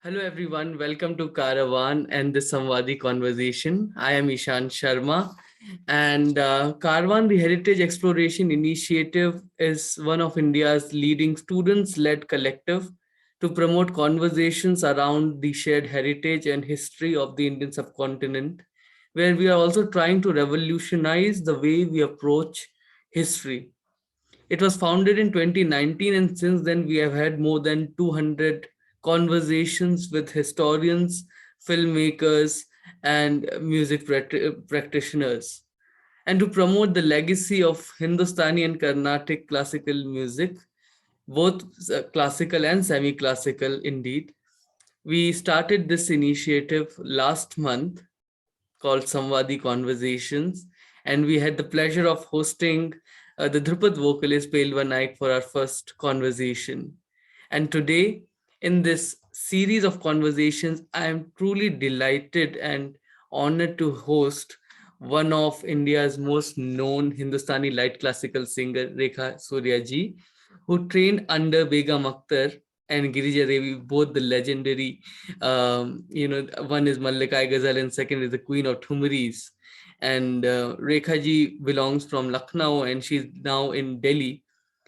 Hello everyone, welcome to Caravan and the Samvadi conversation. I am Ishan Sharma and Caravan, the Heritage Exploration Initiative, is one of India's leading students-led collective to promote conversations around the shared heritage and history of the Indian subcontinent, where we are also trying to revolutionize the way we approach history. It was founded in 2019, and since then, we have had more than 200 conversations with historians, filmmakers, and music practitioners. And to promote the legacy of Hindustani and Carnatic classical music, both classical and semi classical indeed, we started this initiative last month called Samvadi Conversations, and we had the pleasure of hosting the Drupad vocalist Pelva Naik for our first conversation. And today, in this series of conversations, I am truly delighted and honored to host one of India's most known Hindustani light classical singer, Rekha Suryaji, who trained under Begum Akhtar and Girija Devi, both the legendary, one is Mallikai Ghazal and second is the Queen of Thumris. And Rekha ji belongs from Lucknow and she's now in Delhi.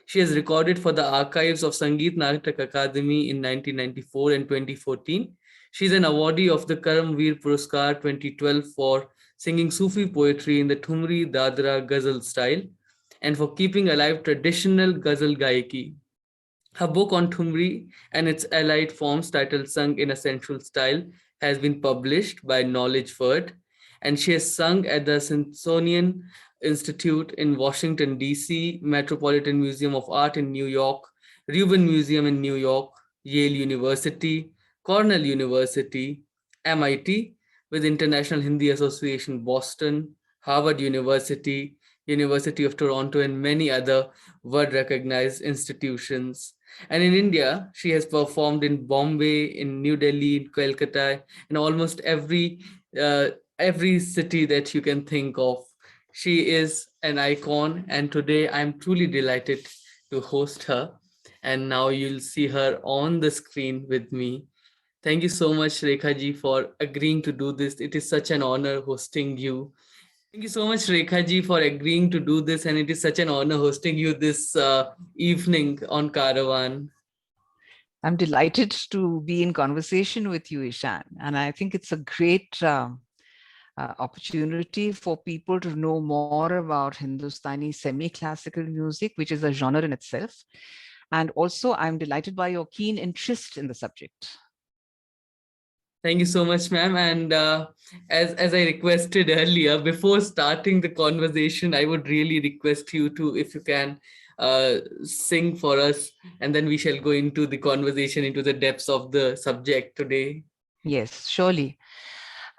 She has recorded for the archives of Sangeet Natak Akademi in 1994 and 2014. She's an awardee of the Karamveer Puraskar 2012 for singing Sufi poetry in the Thumri Dadra Ghazal style and for keeping alive traditional Ghazal Gaiki. Her book on Thumri and its allied forms, titled Sung in a Sensual Style, has been published by Knowledge Ford, and she has sung at the Smithsonian Institute in Washington, D.C., Metropolitan Museum of Art in New York, Rubin Museum in New York, Yale University, Cornell University, MIT, with International Hindi Association Boston, Harvard University, University of Toronto, and many other world recognized institutions. And in India, she has performed in Bombay, in New Delhi, in Calcutta, in almost uh, every city that you can think of. She is an icon, and today I'm truly delighted to host her. And now you'll see her on the screen with me. Thank you so much, Rekha ji, for agreeing to do this. It is such an honor hosting you. Thank you so much, Rekha ji, for agreeing to do this, and it is such an honor hosting you this evening on Caravan. I'm delighted to be in conversation with you, Ishan. And I think it's a great opportunity for people to know more about Hindustani semi-classical music, which is a genre in itself. And also, I'm delighted by your keen interest in the subject. Thank you so much, ma'am. And as I requested earlier, before starting the conversation, I would really request you to, if you can, sing for us, and then we shall go into the conversation, into the depths of the subject today. Yes, surely.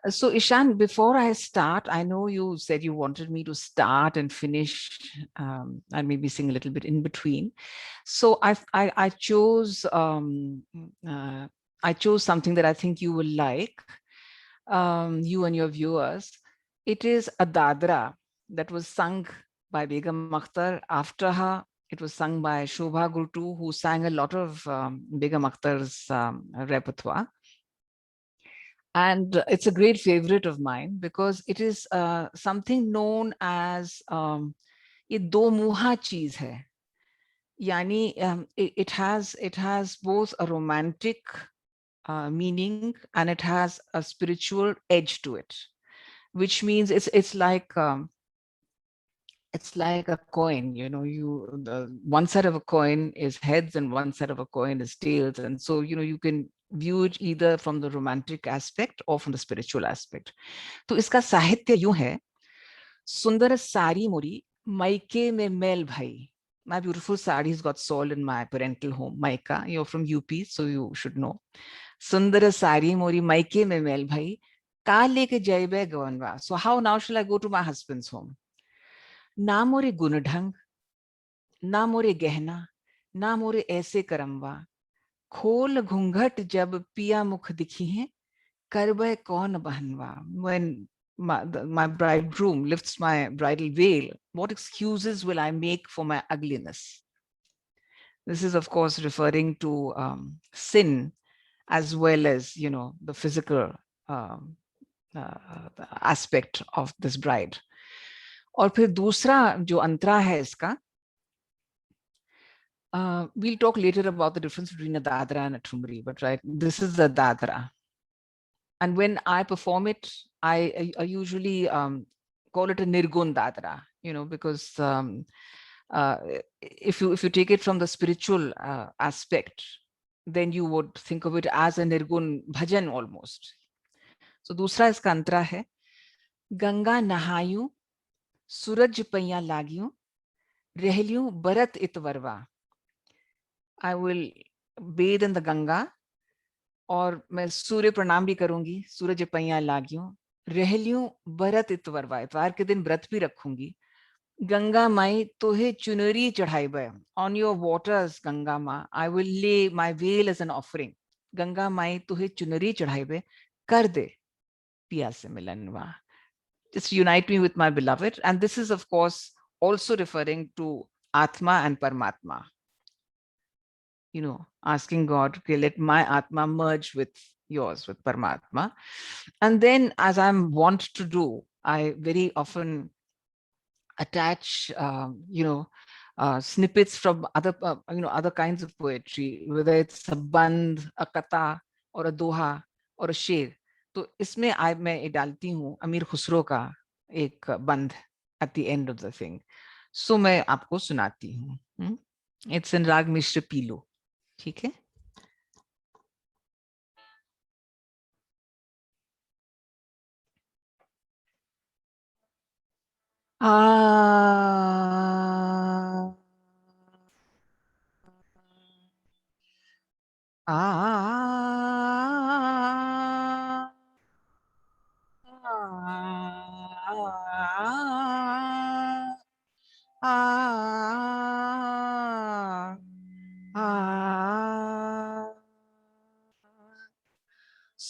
So, Ishan, before I start, I know you said you wanted me to start and finish and maybe sing a little bit in between. So I chose I chose something that I think you will like, you and your viewers. It is a dadra that was sung by Begum Akhtar. After her, it was sung by Shobha Gurtu, who sang a lot of Begum Akhtar's repertoire. And it's a great favorite of mine because it is something known as ये दो मुहा चीज है. Yani, it has both a romantic meaning and it has a spiritual edge to it, which means it's like a coin. You know, one side of a coin is heads and one side of a coin is tails, and so you can view it either from the romantic aspect or from the spiritual aspect. तो इसका साहित्य यूं है. सुंदर साड़ी मोरी मायके में mail भाई. My beautiful sarees got sold in my parental home, Maika. You're from UP, so you should know. Sundara sari mori maike me mel bhai. Ka leke jaibe gawanwa. So how now shall I go to my husband's home? Na more gunadhang, na more gehna, na more aise karamwa. खोल घूंघट जब पिया मुख दिखी हैं, करबे कौन बहनवा. When my bridegroom lifts my bridal veil, what excuses will I make for my ugliness? This is, of course, referring to sin as well as, you know, the physical aspect of this bride. और फिर दूसरा जो अंतरा है इसका, we'll talk later about the difference between a dadra and a thumri, but right, this is a dadra. And when I perform it, I usually call it a nirgun dadra, you know, because if you take it from the spiritual aspect, then you would think of it as a nirgun bhajan almost. So दूसरा इसका अंतरा है, गंगा नहायूं सूरज पैया लाग्यूं रहलियूं बरत इतवरवा. I will bathe in the Ganga, और मैं सूर्य प्रणाम भी करूंगी, सूरज पैया लाग्यूं रहलियूं बरत इतवरवा, इतवार के दिन व्रत भी रखूंगी. गंगा माई तोहे चुनरी चढ़ाई बे, on your waters गंगा माँ I will lay my veil as an offering. Ganga माई तोहे चुनरी चढ़ाई बे, कर दे पिया से मिलनवा. Just unite me with my beloved. And this is of course also referring to Atma and Paramatma. You know, asking God, okay, let my Atma merge with yours, with Paramatma. And then, as I'm wont to do, I very often attach, snippets from other, other kinds of poetry, whether it's a band, a kata, or a doha, or a sher. तो इसमें मैं डालती हूँ अमीर खुसरो का एक बंद at the end of the thing. So मैं आपको सुनाती हूँ. It's in राग मिश्र पीलू. ठीक है.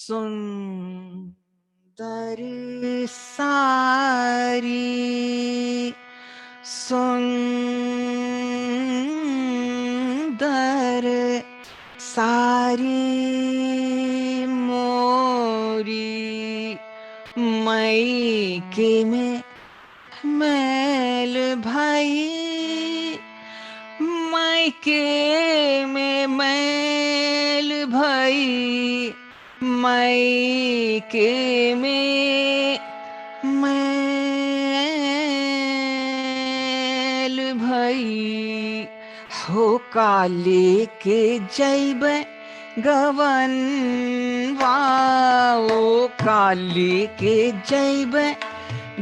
सुंदर सारी सुंदर सारी मोरी मैके में मैल भाई, मैके में मैल भाई, मैके में मैल भाई. हो काले के जैब गवन वाओ, काले के जैब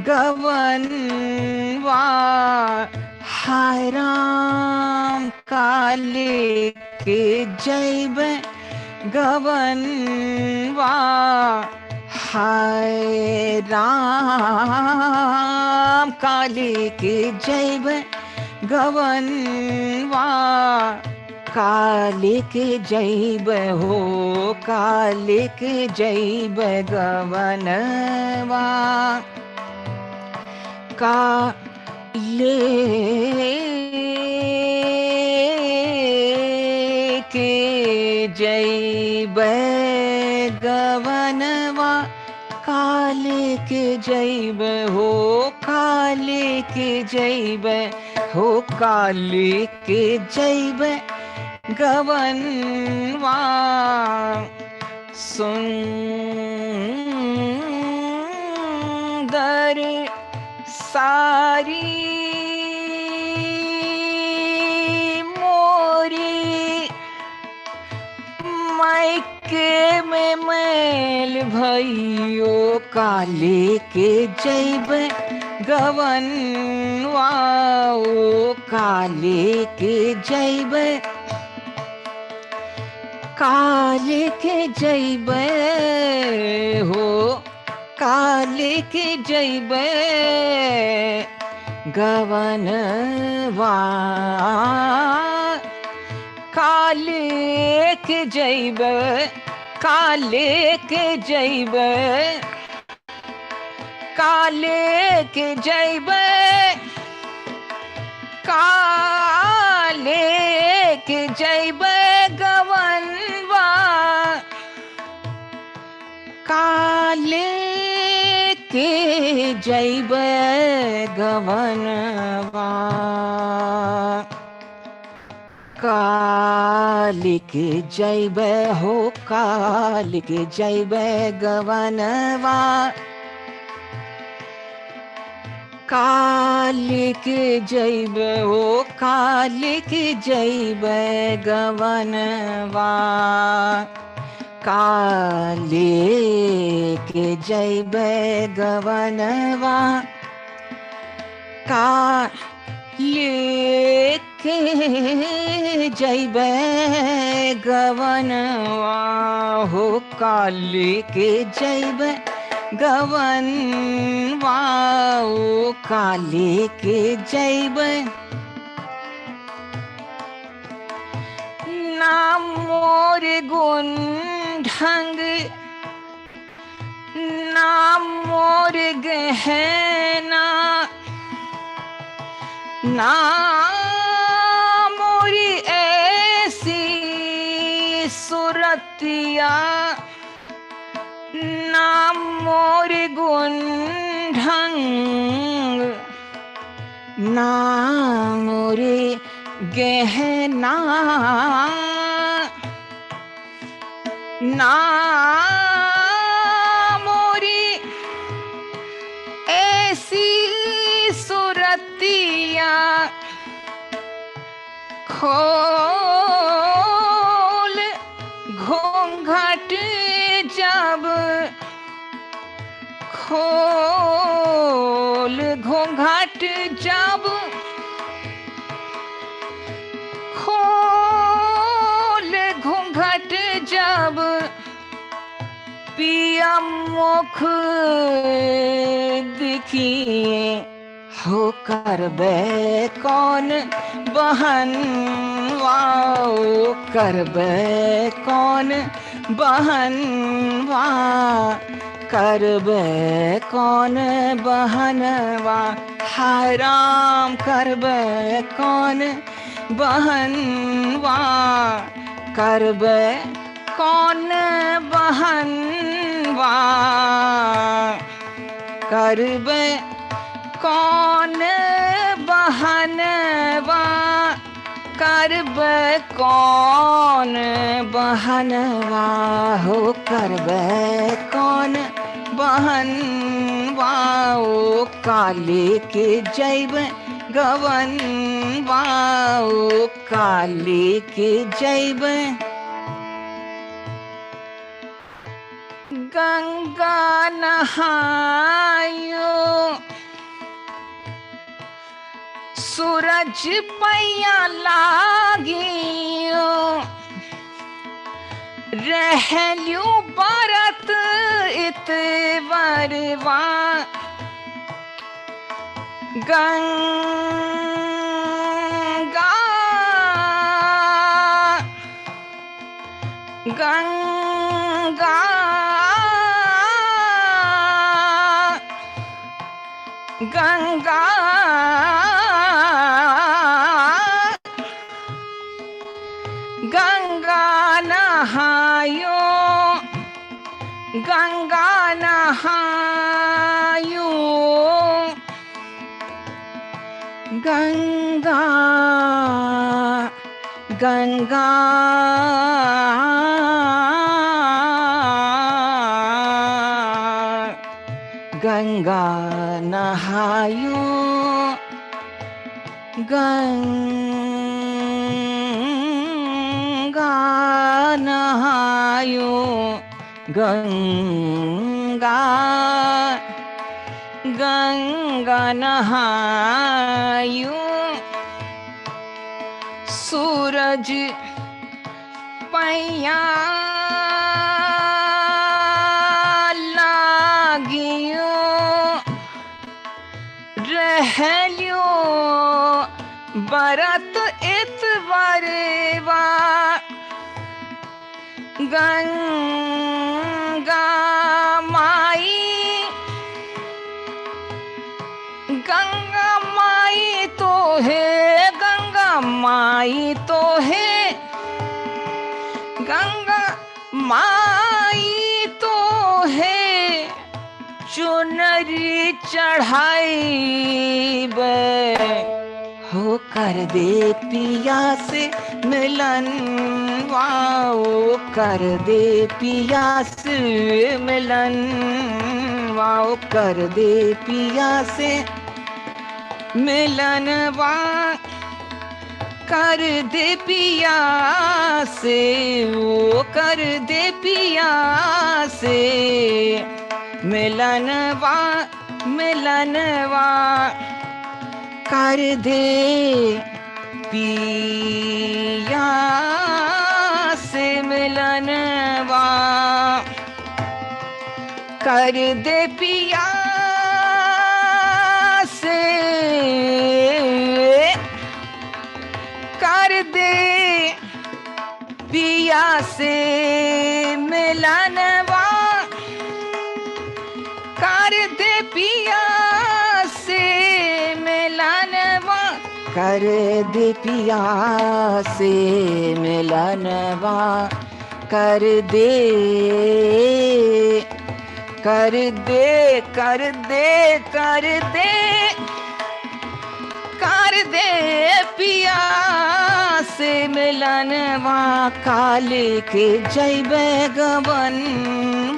गवन वा. हाय राम काले के जैब गवन वा, हाय राम काले के जैब गवन वा. काले के जैब हो, काले के जैब गवन वा. काले के जैब गवनवा, काले के जैब हो, काले के जैब हो, काले के जैब गवनवा. सुंदर सारी मोरी मैके में मैल भइयो, काले के जैब गवन वाओ, काले के जैब, काले के जैब हो, काले के जैब गवन वा. काले के जैब, काले के जैब, काले के जैब, काले के जैब गवन वा. काले के जैब गवनवा, कालिक जैब हो कालिक जैब गवनवा, कालिक जैब हो कालिक जैब गवनवा, कालिक जैब गवनवा, कालिक जैब गवनवा हो कालिक जैब गवनवा, ओ कालिक जैब ना मोर गुण ढंग, ना मोर गहना, ना मोरी ऐसी सुरतिया, ना मोर गुण ढंग, ना मोरे गहना, ना मोरी ऐसी सुरतिया, खोल घूंघट जब, खोल घूंघट जब, खोल घूंघट जब, पिया मुख दिखिए हो करबे कौन बहन, वाओ करबे कौन बहन, वा करबे कौन बहन, वा हाय राम करबे कौन बहन, वा करबे कौन बहन, वा करबे कौन बहन, वा करबे कौन बहन, वा हो करबे कौन बहन, वा ओ कालिक जैब गवन, वा ओ कालिक जैब गंगा नहायो, सूरज पैया लागियो, रहल्यू बरत इतवरवा, गंगा गंगा गंगा गंगा नहायो, गंगा नहायो, गंगा गंगा गंगा नहायो, गंगा नहायो, गंगा गंगा नहायो, सूरज पैया लागियो, रहल्यो बरत इतवरवा, गंगा माई गंगा माई तो है, गंगा माई तो है, गंगा माई तो है, पर चढ़ाई हो कर दे पिया से मिलन, वाओ कर दे पिया से मिलन, वाओ कर दे पिया से मिलन, वा कर दे पिया से, वो कर दे पिया से मिलनवा, मिलनवा कर दे पिया से मिलनवा, कर दे पिया से, कर दे पिया से मिलनवा, कर दे पिया से मिलनवा, कर दे पिया से मिलनवा, कर दे, कर दे, कर दे, कर दे, कर दे पिया से मिलनवा, काले के जैबे गवन,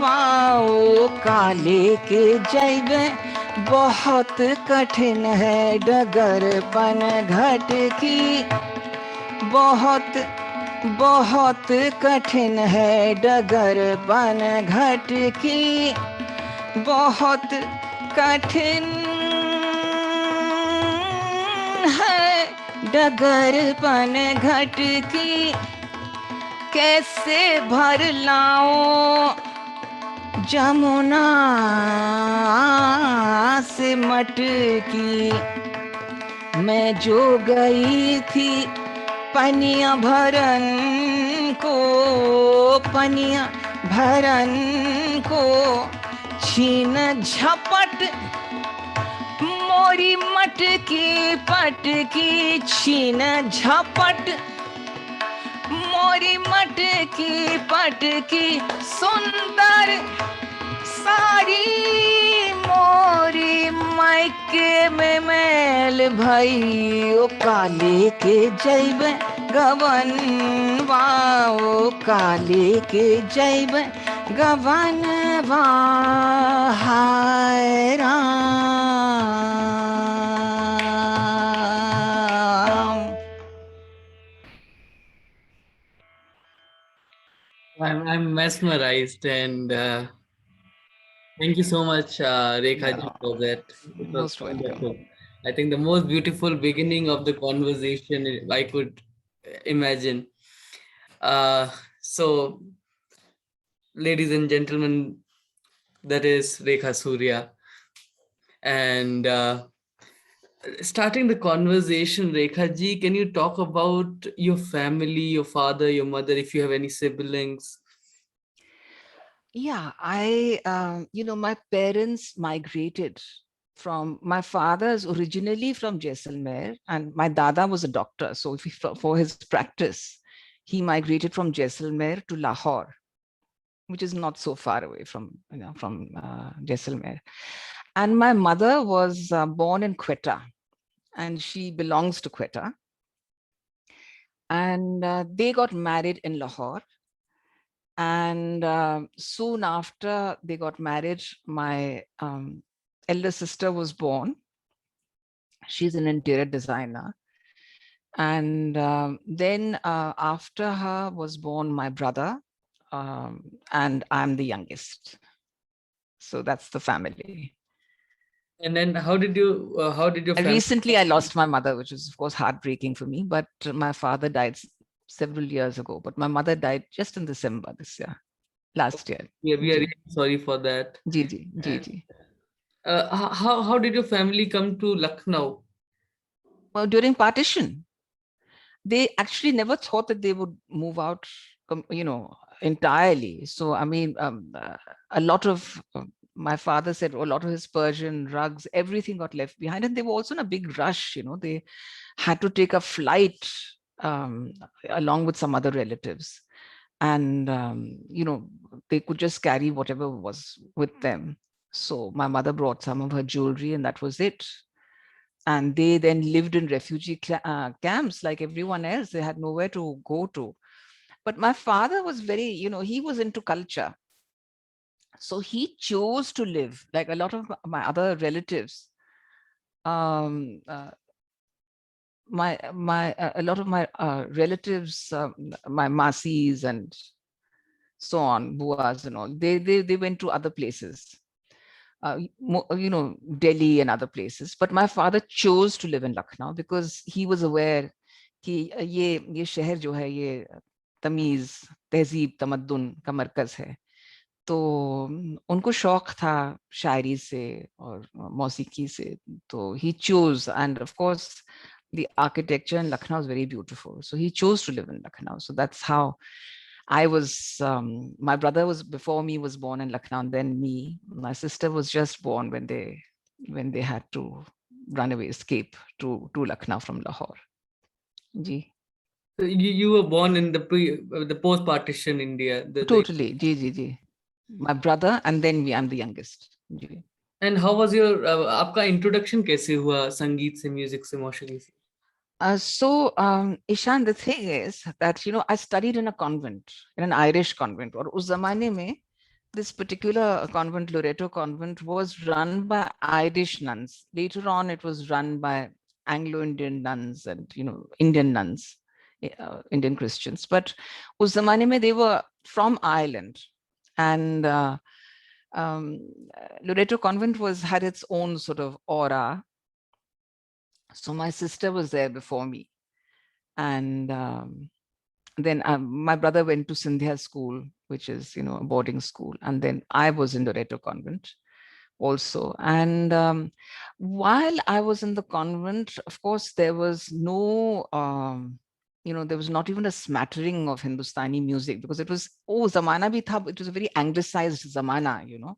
वाओ काले के जैबे, बहुत कठिन है डगर पन घट की, बहुत बहुत कठिन है डगर पन घट की, बहुत कठिन है डगर पन घट की, कैसे भर लाओ जमुना से मटकी, मैं जो गई थी पनिया भरन को, पनिया भरन को, छीन झपट मोरी मटकी पटकी, छीन झपट मोरी मटकी पटकी, सुंदर सारी मोरी मायके में मैल भई, ओ काले के जैबे गवन, वाओ काले के जैबे गवन, वा हाय Ram. I'm mesmerized, and thank you so much, Rekha ji, for that. It was Most welcome. wonderful. I think the most beautiful beginning of the conversation I could imagine. So, ladies and gentlemen, that is Rekha Surya. And starting the conversation, Rekha ji, can you talk about your family, your father, your mother, if you have any siblings? Yeah, my parents migrated from, my father's originally from Jaisalmer, and my dada was a doctor. So for his practice, he migrated from Jaisalmer to Lahore, which is not so far away from Jaisalmer. And my mother was born in Quetta, and she belongs to Quetta. And they got married in Lahore. And soon after they got married, my elder sister was born. She's an interior designer. And then after her was born my brother, and I'm the youngest. So that's the family. And then how did your family? Recently, I lost my mother, which was, of course, heartbreaking for me. But my father died several years ago. But my mother died just in December this year, last year. Yeah, we are really sorry for that. Ji. How did your family come to Lucknow? Well, during partition, they actually never thought that they would move out, entirely. So, I mean, a lot of my father said a lot of his Persian rugs, everything got left behind. And they were also in a big rush, they had to take a flight along with some other relatives. And, they could just carry whatever was with them. So my mother brought some of her jewelry and that was it. And they then lived in refugee camps like everyone else. They had nowhere to go to. But my father was very, he was into culture. So he chose to live like a lot of my other relatives. Um, uh, a lot of my relatives, my masis and so on, buas and all, they went to other places, Delhi and other places. But my father chose to live in Lucknow because he was aware कि ये शहर जो है ये तमीज तहजीब तमद्दुन का मरकज है. तो उनको शौक था शायरी से और मौसीकी से. तो he chose, and of course the architecture in Lucknow is very beautiful, so he chose to live in Lucknow. So that's how I was. My brother was before me, was born in Lucknow, and then me. My sister was just born when they had to run away, escape to Lucknow from Lahore. Ji. So you were born in the post-partition India. Totally. Ji. My brother and then me. I'm the youngest. Ji. And how was your आपका introduction कैसे हुआ संगीत से, music से, मौसीकी से? So Ishan, the thing is that I studied in a convent, in an Irish convent. और उस जमाने में this particular convent, Loreto Convent, was run by Irish nuns. Later on, it was run by Anglo-Indian nuns and Indian nuns, Indian Christians. But उस जमाने में they were from Ireland, and Loreto Convent had its own sort of aura. So my sister was there before me, and then my brother went to Sindhya school, which is a boarding school, and then I was in Loreto Convent also. And while I was in the convent, of course, there was no there was not even a smattering of Hindustani music, because it was zamana bhi tha, it was a very anglicized zamana.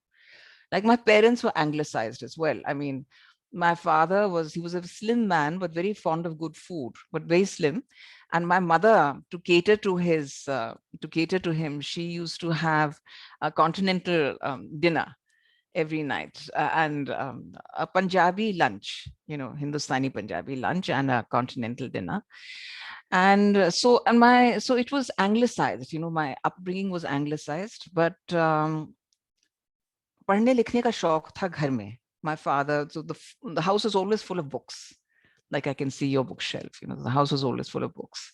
Like my parents were anglicized as well. I mean, my father was a slim man, but very fond of good food, but very slim. And my mother, to cater to him, she used to have a continental dinner every night, and a Punjabi lunch, Hindustani Punjabi lunch and a continental dinner. And so it was anglicized, my upbringing was anglicized, but पढ़ने लिखने का शौक था घर में. My father, so the house was always full of books. Like I can see your bookshelf, the house was always full of books.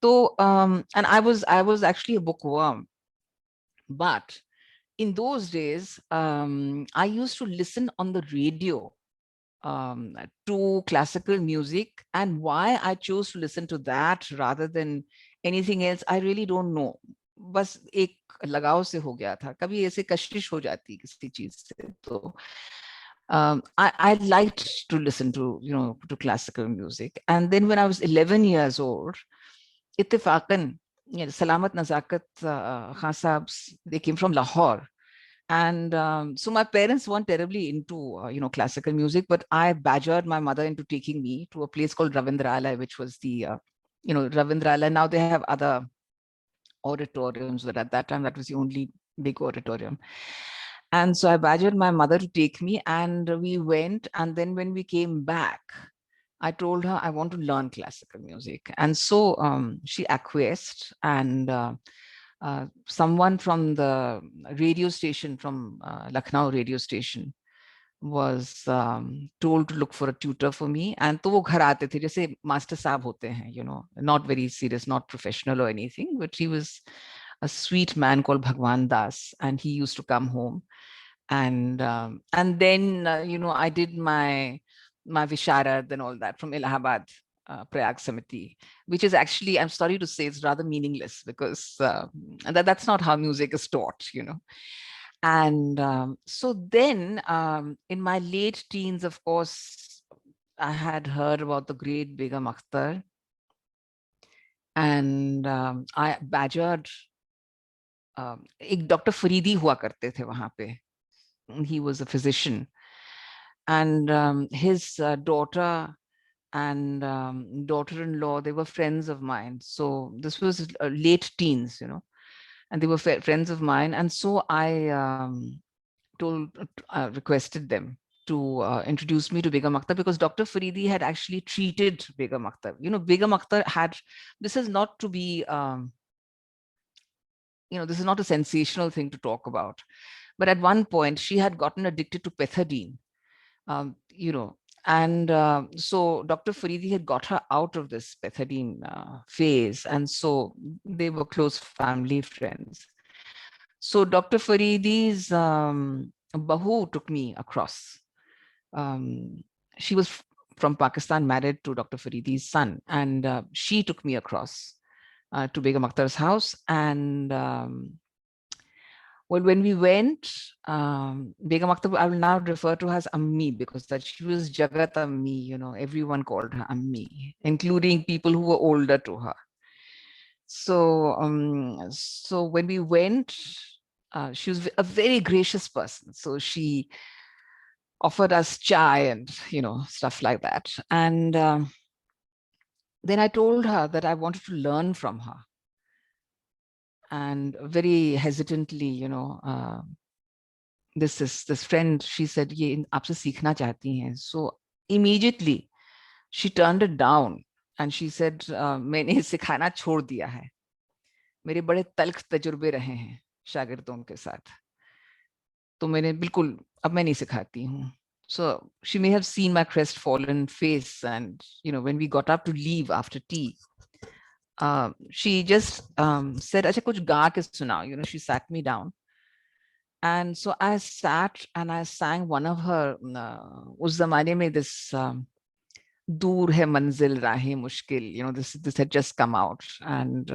So and I was actually a bookworm. But in those days, I used to listen on the radio to classical music, and why I chose to listen to that rather than anything else, I really don't know. बस एक लगाव से हो गया था. कभी ऐसे कशिश हो जाती किसी चीज से, तो I liked to listen to to classical music. And then when I was 11 years old, ittifaqan, Salamat Nazakat Khan Sahab, they came from Lahore. And so my parents weren't terribly into classical music, but I badgered my mother into taking me to a place called Ravindralaya, which was the Ravindralaya. Now they have other auditoriums, but at that time that was the only big auditorium. And so I badgered my mother to take me, and we went. And then when we came back, I told her I want to learn classical music. And so she acquiesced, and someone from the radio station, from Lucknow radio station, was told to look for a tutor for me. And तो वो घर आते थे जैसे master साहब होते हैं, not very serious, not professional or anything, but he was a sweet man called Bhagwan Das, and he used to come home. And then I did my Visharad and all that from Allahabad Prayag Samiti, which is actually, I'm sorry to say, it's rather meaningless, because that's not how music is taught, And so then in my late teens, of course, I had heard about the great Begum Akhtar, and I badgered एक doctor Faridi हुआ करते थे वहां पे. He was a physician, and his daughter and daughter-in-law, they were friends of mine. So this was late teens, and they were friends of mine. And so I requested them to introduce me to Begum Akhtar, because Dr. Faridi had actually treated Begum Akhtar. You know, Begum Akhtar had, this is not to be, this is not a sensational thing to talk about. But at one point, she had gotten addicted to pethidine, and so Dr. Faridi had got her out of this pethidine phase. And so they were close family friends. So Dr. Faridi's Bahu took me across. She was from Pakistan, married to Dr. Faridi's son, and she took me across to Begum Akhtar's house. And well, when we went, Begum Akhtar, I will now refer to her as Ammi, because that she was Jagat Ammi, everyone called her Ammi, including people who were older to her. So, so when we went, she was a very gracious person. So she offered us chai and, stuff like that. And then I told her that I wanted to learn from her. And very hesitantly, this friend, she said, "Ye aapse seekhna chahti hain." So immediately she turned it down and she said, "मैंने सिखाना छोड़ दिया है. मेरे बड़े तल्ख तजुर्बे रहे हैं शागिर्दों के साथ. तो मैंने बिल्कुल अब मैं नहीं सिखाती हूँ." So she may have seen my crestfallen face, and when we got up to leave after tea, she just said, "Acha kuch ga ke sunao." She sat me down, and so I sat and I sang one of her us zamane mein this Dur hai manzil rahe mushkil, this had just come out, and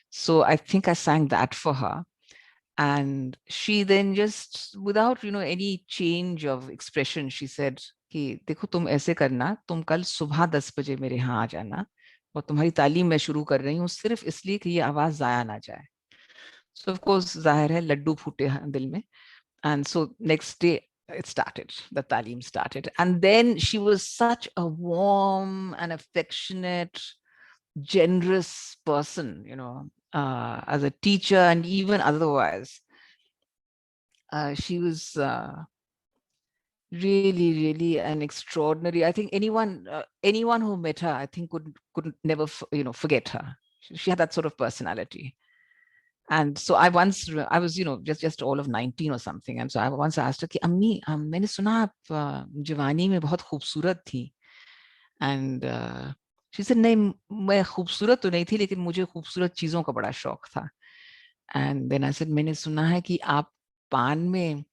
so I think I sang that for her. And she then just, without any change of expression, she said कि देखो तुम ऐसे करना, तुम कल सुबह 10 बजे मेरे यहाँ आ जाना, और तुम्हारी तालीम मैं शुरू कर रही हूँ सिर्फ इसलिए कि ये आवाज जाया ना जाए. So of course जाहिर है लड्डू फूटे दिल में. And so next day it started, the talim started. And then she was such a warm and affectionate, generous person, as a teacher and even otherwise. She was really, really an extraordinary. I think anyone who met her, I think could never forget her. She had that sort of personality. And so I was just all of 19 or something, and so I once asked her कि अम्मी मैंने सुना आप जवानी में बहुत खूबसूरत थी. And she said, नहीं, मैं खूबसूरत तो नहीं थी, लेकिन मुझे खूबसूरत चीजों का बड़ा शौक था. And then I said, मैंने सुना है कि आप पान में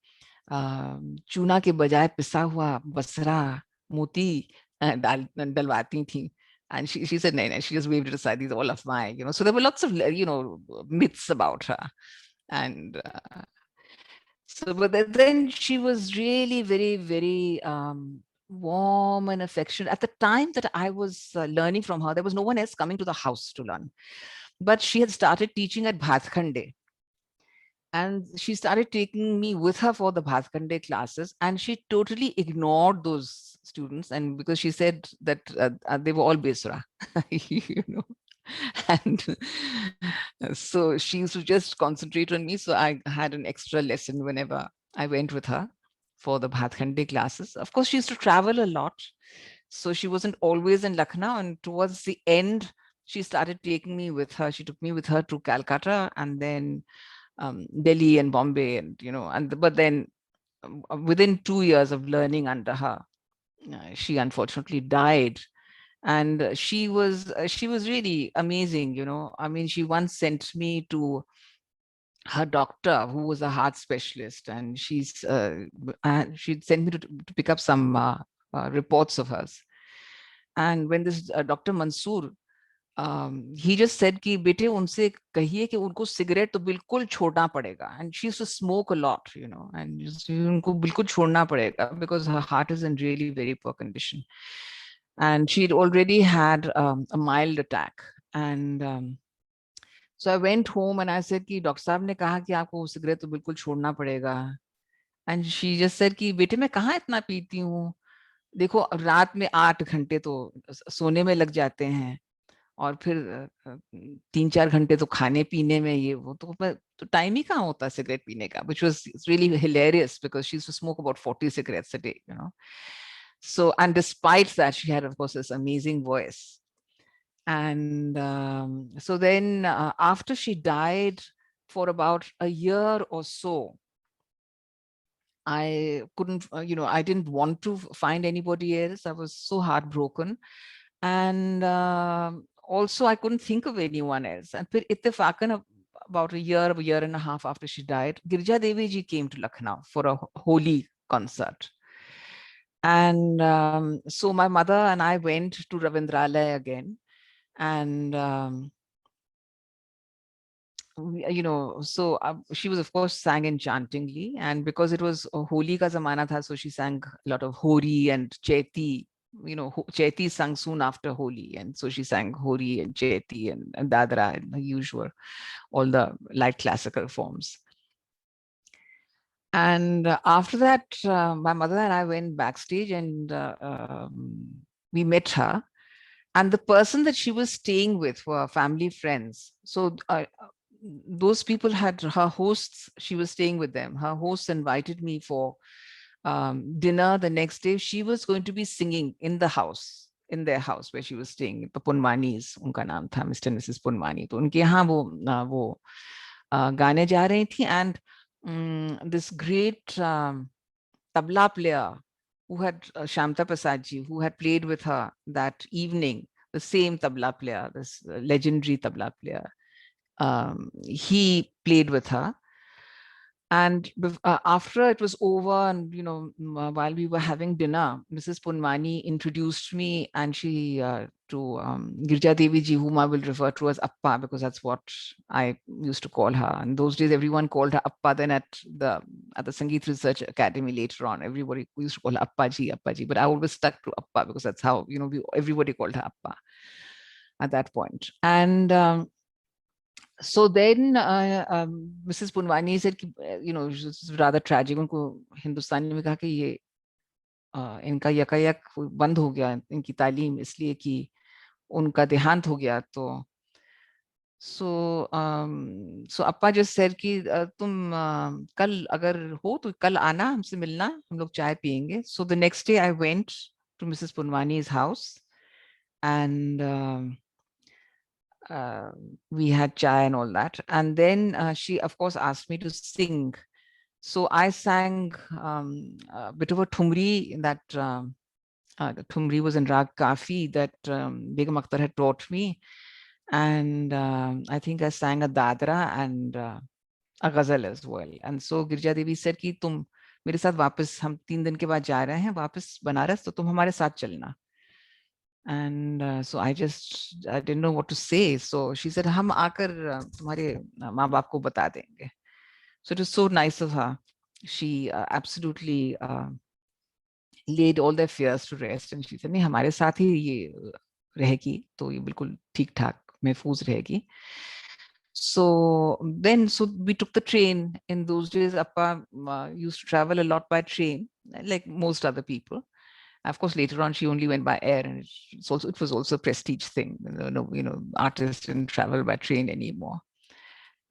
चूना के बजाय पिसा हुआ बसरा मोती डलवाती थी. And she said, no, she just waved it aside. These are all of my, so there were lots of, myths about her. And so, but then she was really very, very warm and affectionate. At the time that I was learning from her, there was no one else coming to the house to learn. But she had started teaching at Bhatkhande. And she started taking me with her for the Bhatkhande classes, and she totally ignored those students. And because she said that they were all Besra, and so she used to just concentrate on me. So I had an extra lesson whenever I went with her for the Bhatkhande classes. Of course, she used to travel a lot, so she wasn't always in Lucknow. And towards the end, she started taking me with her. She took me with her to Calcutta, and then Delhi and Bombay, and but then within 2 years of learning under her, she unfortunately died. And she was really amazing. I mean, she once sent me to her doctor, who was a heart specialist, and she'd sent me to pick up some reports of hers. And when this Dr. Mansoor, he just said कि बेटे उनसे कहिए कि उनको cigarette तो बिल्कुल छोड़ना पड़ेगा. And she used to smoke a lot, and उनको बिल्कुल छोड़ना पड़ेगा because her heart is in really very poor condition. And she'd already had a mild attack. And so I went home and I said कि doctor साहब ने कहा कि आपको सिगरेट तो बिल्कुल छोड़ना पड़ेगा. And she just said कि बेटे मैं कहाँ इतना पीती हूँ, देखो रात में 8 घंटे तो सोने में लग जाते हैं, और फिर 3-4 घंटे तो खाने पीने में, ये वो तो टाइम ही कहाँ होता सिगरेट पीने का, which was really hilarious because she used to smoke about 40 cigarettes a day, you know. So, and despite that, she had, of course, this amazing voice. And so then after she died, for about a year or so, I couldn't, I didn't want to find anybody else. I was so heartbroken. And also I couldn't think of anyone else. And फिर इत्तेफाकन about a year and a half after she died, Girija Devi ji came to Lucknow for a Holi concert. And so my mother and I went to Ravindralaya again. And so she was, of course, sang enchantingly. And because it was Holi ka zamana tha, so she sang a lot of Hori and Chaiti. Chaiti sung soon after Holi. And so she sang Hori and Chaiti and Dadra and the usual, all the light classical forms. And after that, my mother and I went backstage, and we met her. And the person that she was staying with were family friends. So those people had her hosts, she was staying with them. Her hosts invited me for dinner the next day. She was going to be singing in the house, in their house where she was staying. Punmanis, unka naam tha, Mr. and Mrs. Punmani. तो उनके यहाँ वो गाने जा रही थी. And this great tabla player who had Shamta Prasad ji, who had played with her that evening, the same tabla player, this legendary tabla player, he played with her. And after it was over, and while we were having dinner, Mrs. Punmani introduced me, and she to Girija Devi ji, whom I will refer to as Appa, because that's what I used to call her. And those days, everyone called her Appa. Then at the Sangeet Research Academy later on, everybody used to call her Appa ji, Appa ji. But I always stuck to Appa because that's how everybody called her Appa at that point. And so then Mrs. Punwani said, it's rather tragic. उनको हिंदुस्तानी में कहा कि ये इनका यकायक बंद हो गया, इनकी तालीम, इसलिए कि उनका देहांत हो गया. तो so Appa just said कि तुम कल अगर हो तो कल आना, हमसे मिलना, हम लोग चाय पियेंगे. So the next day I went to Mrs. Punwani's house, and we had chai and all that. And then she, of course, asked me to sing. So I sang a bit of a Thumri. That the Thumri was in Rag Kafi that Begum Akhtar had taught me. And I think I sang a Dadra and a Ghazal as well. And so Girija Devi said कि तुम मेरे साथ वापस, हम 3 दिन के बाद जा रहे हैं वापस बनारस, तो तुम हमारे साथ चलना. And so I didn't know what to say. So she said, हम आकर तुम्हारे माँ बाप को बता देंगे. So it was so nice of her. She absolutely laid all their fears to rest. And she said, नहीं, हमारे साथ ही ये रहेगी, तो ये बिल्कुल ठीक ठाक महफूज रहेगी. So we took the train. In those days, Appa used to travel a lot by train, like most other people. Of course, later on, she only went by air, and it was also a prestige thing. Artists didn't travel by train anymore.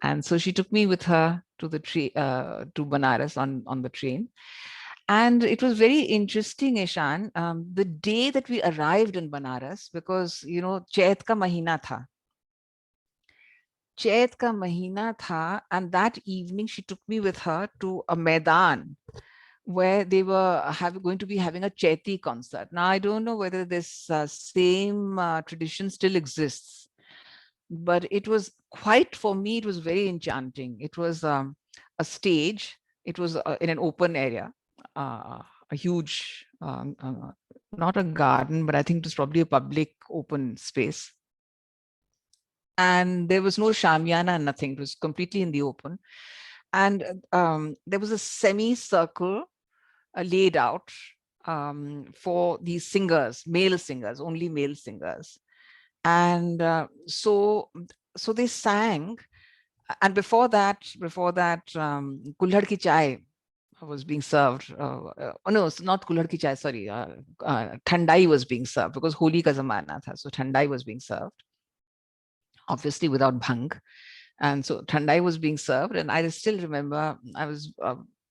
And so she took me with her to the to Banaras on the train. And it was very interesting, Ishan, the day that we arrived in Banaras, because, Chait ka mahina tha. Chait ka mahina tha, and that evening she took me with her to a Maidan where they were going to be having a Chaiti concert. Now, I don't know whether this same tradition still exists, but it was for me, it was very enchanting. It was a stage. It was in an open area, a huge, not a garden, but I think it was probably a public open space. And there was no shamyana, nothing. It was completely in the open. And there was a semicircle laid out for these singers, male singers, only male singers. And so they sang. And before that, Kulhad ki chai was being served. No, not Kulhad ki chai, sorry. Thandai was being served because Holi ka zamana tha. So Thandai was being served. obviously without bhang. And so Thandai was being served. And I still remember I was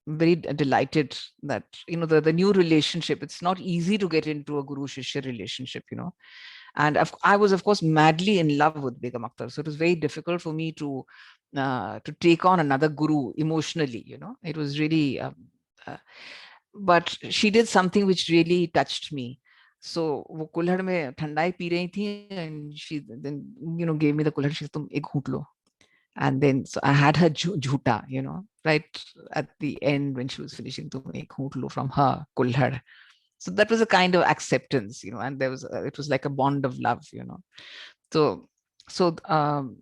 very delighted that, the new relationship, it's not easy to get into a Guru Shishya relationship, And I was, of course, madly in love with Begum Akhtar. So it was very difficult for me to take on another guru emotionally, It was really, but she did something which really touched me. So वो कुल्हड़ में ठंडाई P रही थी, and she then gave me the कुल्हड़. She said, तुम एक घूंट लो. And then so I had her jhuta, right at the end when she was finishing, tum ek hoot lo, from her kulhad. So that was a kind of acceptance, and there was it was like a bond of love, So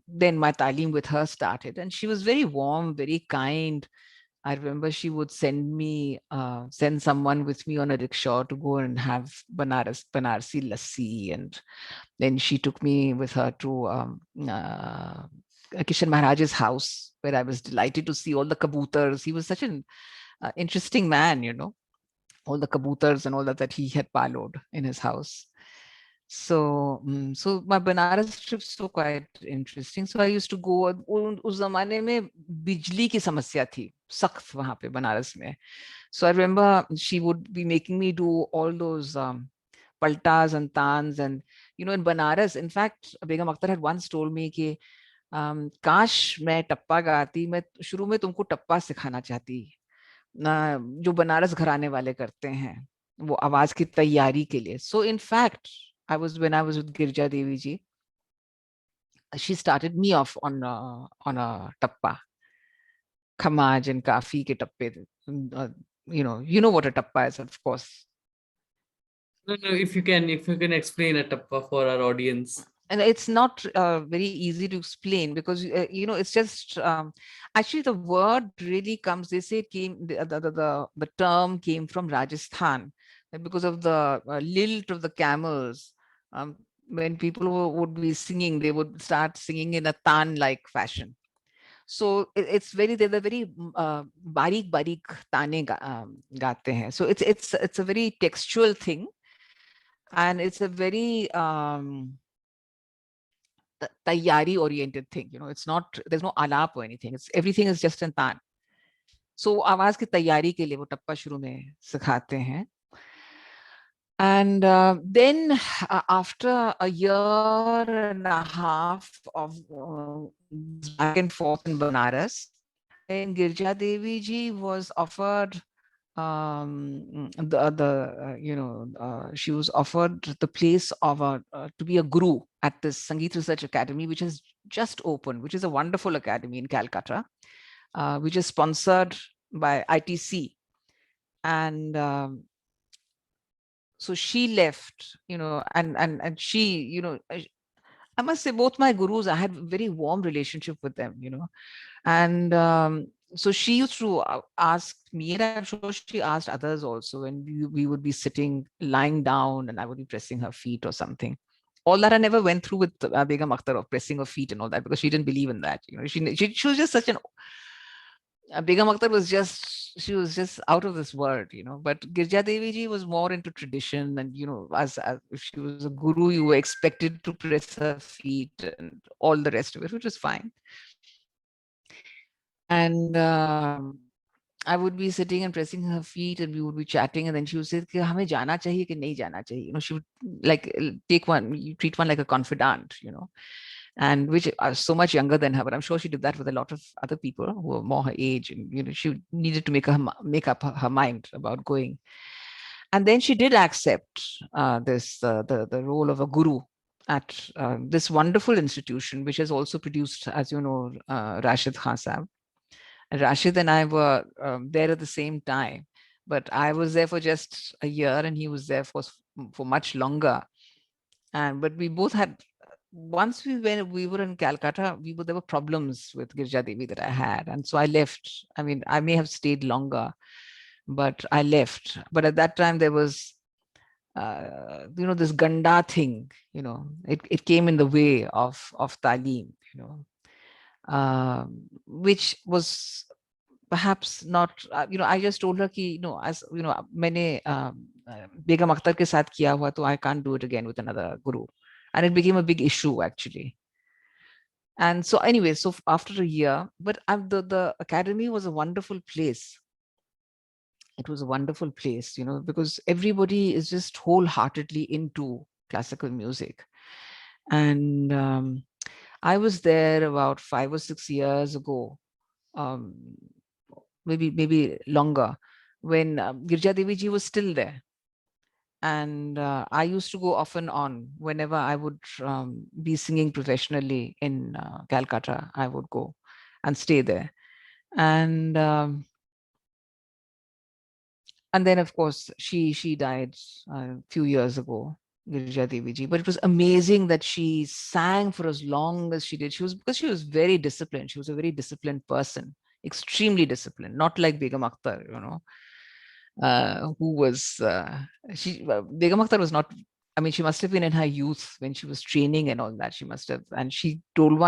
then my talim with her started, and she was very warm, very kind. I remember she would send someone with me on a rickshaw to go and have Banarsi lassi, and then she took me with her to Kishan Maharaj's house, where I was delighted to see all the kabutars. He was such an interesting man, all the kabutars and all that he had followed in his house. So my Banaras trips were quite interesting. So I used to go. उस ज़माने में बिजली की समस्या थी सख्त वहाँ पे बनारस में. So I remember she would be making me do all those paltas and tans, and in Banaras, in fact, Begum Akhtar had once told me कि काश मैं टप्पा गाती, मैं शुरू में तुमको टप्पा सिखाना चाहती ना, जो बनारस घराने वाले करते हैं वो आवाज की तैयारी के लिए. So in fact, when I was with Girja Devi ji, she started me off on a tappa, khamaj and kafi ke tappe. You know what a tappa is, of course. No, if you can explain a tappa for our audience. And it's not very easy to explain, because it's just actually the word really comes. They say it came, the term came from Rajasthan, because of the lilt of the camels. When people would be singing, they would start singing in a tan-like fashion. So it's they're very barik tane gaate hain. So it's a very textual thing, and it's a very tayyari oriented thing. It's not, there's no alap or anything. Everything is just in tan. So आवाज की तैयारी के लिए वो टप्पा शुरू में सिखाते हैं. And then after a year and a half of back and forth in Banaras, then Girja Devi ji was offered she was offered the place of to be a guru at this Sangeet Research Academy, which has just opened, which is a wonderful academy in Calcutta, which is sponsored by ITC. And so she left, and she, I must say, both my gurus, I had a very warm relationship with them, and so she used to ask me, and I'm sure she asked others also, and we would be sitting, lying down, and I would be pressing her feet or something. All that I never went through with Begum Akhtar of pressing her feet and all that, because she didn't believe in that. She was just such an Begum Akhtar was she was just out of this world, But Girja Devi ji was more into tradition, and as if she was a guru, you were expected to press her feet and all the rest of it, which was fine. And I would be sitting and pressing her feet, and we would be chatting, and then she would say, "Hame jana chahiye ki nahi jana chahiye?" She would like you treat one like a confidant, and which are so much younger than her, but I'm sure she did that with a lot of other people who were more her age, and she needed to make up her mind about going. And then she did accept the role of a guru at this wonderful institution, which has also produced, as you know, Rashid Khan Sahab. And Rashid and I were there at the same time, but I was there for just a year, and he was there for much longer. But we both had, once we were in Calcutta, there were problems with Girja Devi that I had, and so I left. I mean, I may have stayed longer, but I left. But at that time, there was, this ganda thing. It came in the way of talim. Which was perhaps not. I just told her कि as मैंने Begum Akhtar के साथ किया हुआ, तो I can't do it again with another guru. And it became a big issue, actually. And so anyway, so after a year, but the academy was a wonderful place. It was a wonderful place, you know, because everybody is just wholeheartedly into classical music. And I was there about 5 or 6 years ago, um, maybe longer, when Girja Devi ji was still there. And I used to go off and on whenever I would be singing professionally in Calcutta. I would go and stay there. And then, of course, she died a few years ago, Girija Devi ji. But it was amazing that she sang for as long as she did. Because she was very disciplined. She was a very disciplined person, extremely disciplined, not like Begum Akhtar, you know, who was Begum Akhtar was not. I mean, she must have been in her youth when she was training and all that. She must have, and she told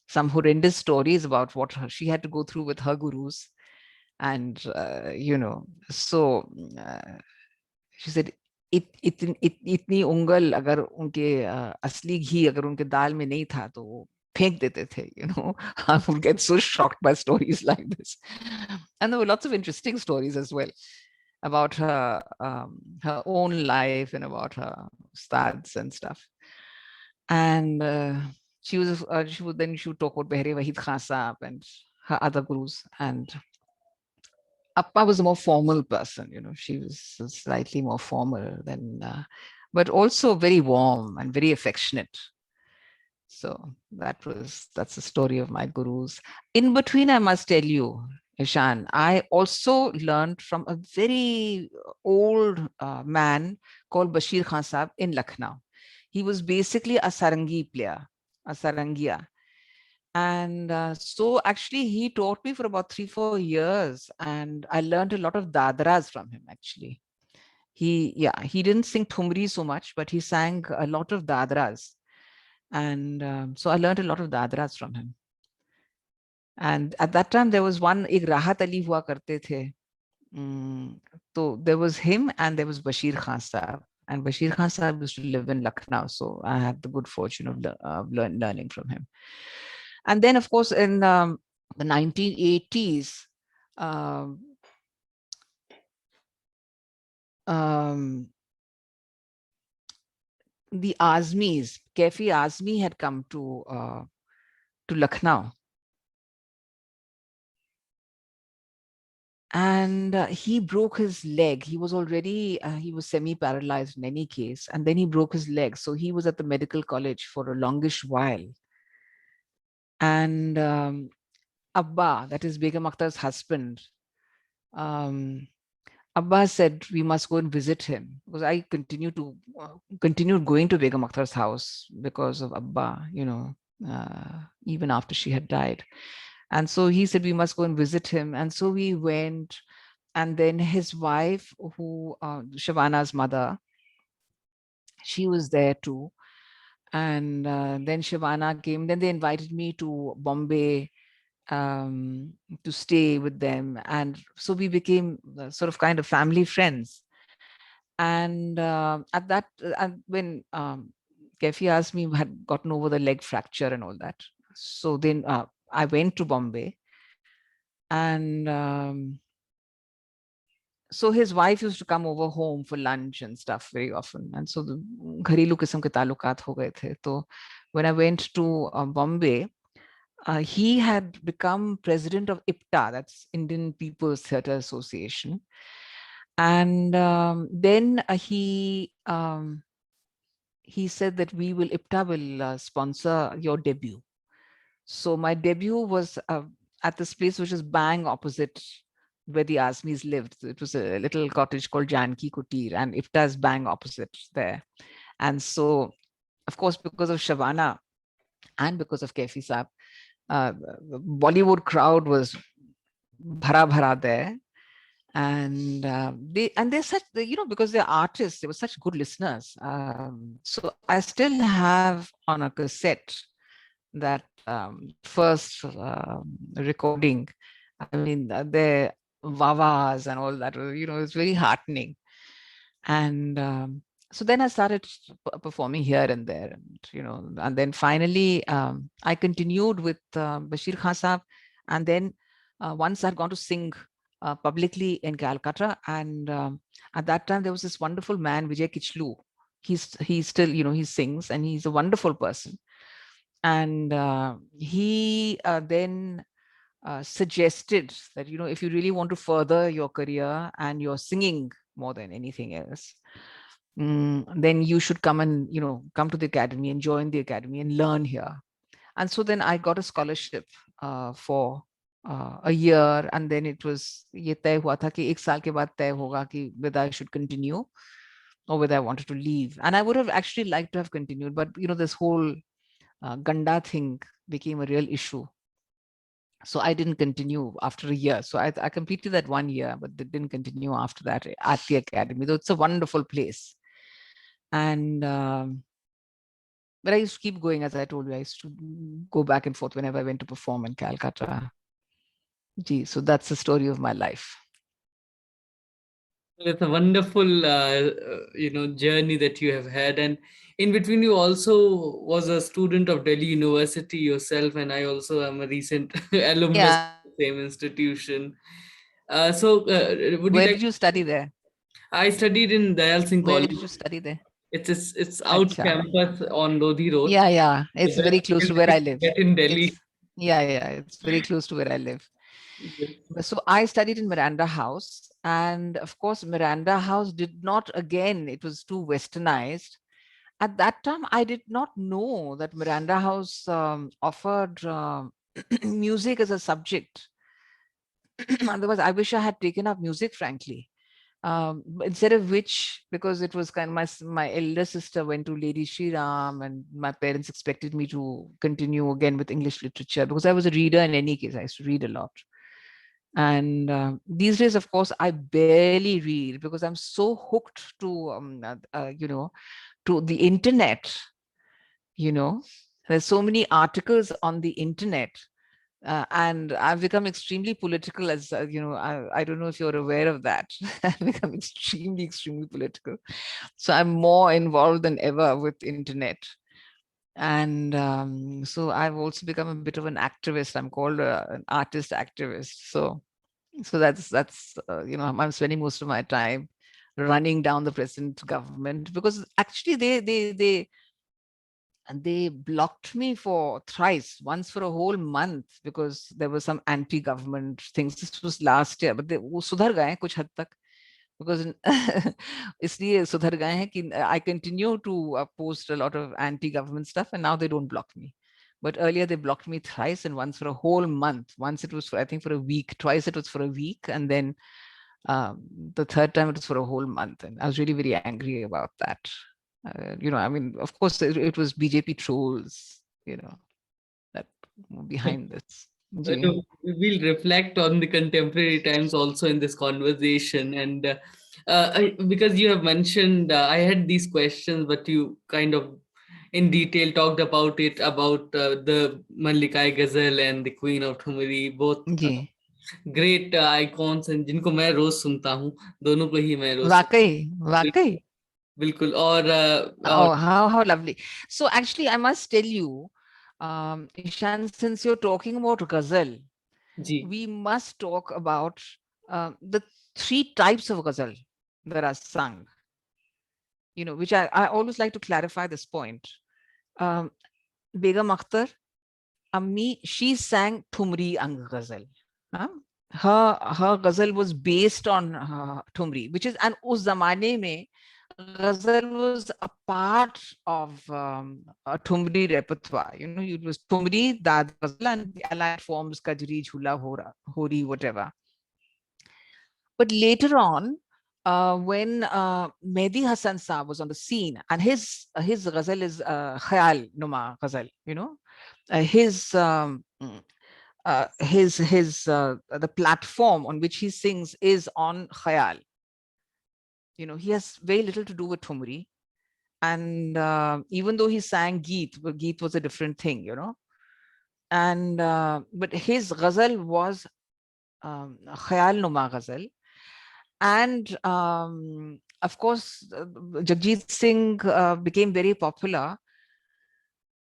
some horrendous stories about what she had to go through with her gurus. And you know, so she said, इतनी उंगल अगर उनके असली घी अगर उनके दाल में नहीं था तो वो फेंक देते थे, you know. I would get so shocked by stories like this. And there were lots of interesting stories as well about her own life and about her studs and stuff. And she would talk about Behre Wahid Khan Sahab and her other gurus. And Appa was a more formal person, you know. She was slightly more formal than, but also very warm and very affectionate. So that's the story of my gurus. In between, I must tell you, Ishan, I also learned from a very old man called Bashir Khan Sahab in Lucknow. He was basically a sarangi player, a sarangia. And so actually he taught me for about 3-4 years, and I learned a lot of dadras from him. Actually, he didn't sing thumri so much, but he sang a lot of dadras. And so I learned a lot of dadras from him. And at that time there was one, ek Rahat Ali hua karte the. So there was him and there was Bashir Khan Sahab. And Bashir Khan Sahab used to live in Lucknow, so I had the good fortune of learning from him. And then, of course, in the 1980s, the Azmis, Kaifi Azmi had come to Lucknow. And he broke his leg. He was already, he was semi-paralyzed in any case. And then he broke his leg. So he was at the medical college for a longish while. And Abba, that is Begum Akhtar's husband, Abba said we must go and visit him, because I continued going to Begum Akhtar's house because of Abba, you know, even after she had died. And so he said we must go and visit him. And so we went. And then his wife, who Shabana's mother, she was there too. And then Shabana came. Then they invited me to Bombay to stay with them. And so we became sort of kind of family friends. And at that, when Kaifi Azmi had gotten over the leg fracture and all that, so then I went to Bombay. And so his wife used to come over home for lunch and stuff very often. And so the घरेलू किस्म के ताल्लुकात हो गए थे. So when I went to Bombay, he had become president of IPTA, that's Indian People's Theatre Association. And then he said that IPTA will sponsor your debut. So my debut was at this place which is bang opposite where the Azmis lived. It was a little cottage called Janki Kutir, and IPTA is bang opposite there. And so, of course, because of Shabana and because of Kaifi Saab, Bollywood crowd was bhara bhara there. And they're such, you know, because they're artists, they were such good listeners. So I still have on a cassette that first recording. I mean, their wavas and all that, you know, it's very heartening. And so then I started performing here and there, and and then finally I continued with Bashir Khan Sahab, and then once I'd gone to sing publicly in Calcutta, and at that time there was this wonderful man Vijay Kichlu. He's still, he sings, and he's a wonderful person, and he then suggested that if you really want to further your career and your singing more than anything else, then you should come and come to the academy and join the academy and learn here. And so then I got a scholarship for a year, and then it was ye तय हुआ था कि 1 साल के बाद तय होगा कि whether I should continue or whether I wanted to leave. And I would have actually liked to have continued, but this whole Ganda thing became a real issue. So I didn't continue after a year. So I completed that 1 year, but didn't continue after that at the academy, though it's a wonderful place. And but I used to keep going, as I told you. I used to go back and forth whenever I went to perform in Calcutta. Gee, so that's the story of my life. It's a wonderful, journey that you have had, and in between you also was a student of Delhi University yourself, and I also am a recent alumnus of the same institution. Would Where you did you study there? I studied in Dayal Singh College. Where did you study there? It's out Achha. campus on Lodhi Road. Yeah. It's very close to where I live. Get in Delhi. It's very close to where I live. So I studied in Miranda House, and of course Miranda House did not, again, it was too westernized. At that time, I did not know that Miranda House offered music as a subject. Otherwise, I wish I had taken up music, frankly. Instead of which, because it was kind of my elder sister went to Lady Shri Ram, and my parents expected me to continue again with English literature, because I was a reader in any case. I used to read a lot. And these days, of course, I barely read because I'm so hooked to, to the internet. There's so many articles on the internet. And I've become extremely political, as I don't know if you're aware of that. I've become extremely political. So I'm more involved than ever with internet. And so I've also become a bit of an activist. I'm called an artist activist. So that's I'm spending most of my time running down the present government, because actually they blocked me for thrice, once for a whole month, because there were some anti-government things. This was last year, but वो सुधर गए कुछ हद तक, because इसलिए सुधर गए हैं कि I continue to post a lot of anti-government stuff, and now they don't block me. But earlier they blocked me thrice, and once for a whole month. Once it was I think for a week. Twice it was for a week, and then the third time it was for a whole month. And I was really very angry about that. I mean, of course, it was BJP trolls, that behind this. We'll reflect on the contemporary times also in this conversation. And because you have mentioned, I had these questions, but you kind of in detail talked about it, about the Mallikai Ghazal and the Queen of Thumri, both great icons, and जिनको मैं रोज सुनता हूँ, दोनों को ही मैं रोज वाकई बिल्कुल. और oh, how lovely. So actually, I must tell you, Ishan, since you're talking about ghazal, we must talk about the 3 types of ghazal that are sung, which I always like to clarify this point. Begum Akhtar, Ammi, she sang Thumri Ang ghazal. Her ghazal was based on Thumri, which is, and us zamane mein ghazal was a part of a Thumri repertoire. It was Thumri, Dad ghazal, and the allied forms Kajri, Jhula, Hori, whatever. But later on, when Mehdi Hasan Saab was on the scene, and his ghazal is Khayal Numa ghazal, the platform on which he sings is on Khayal. He has very little to do with Thumri. And even though he sang Geet, but Geet was a different thing, And but his ghazal was Khayal Numa ghazal. And of course, Jagjit Singh became very popular,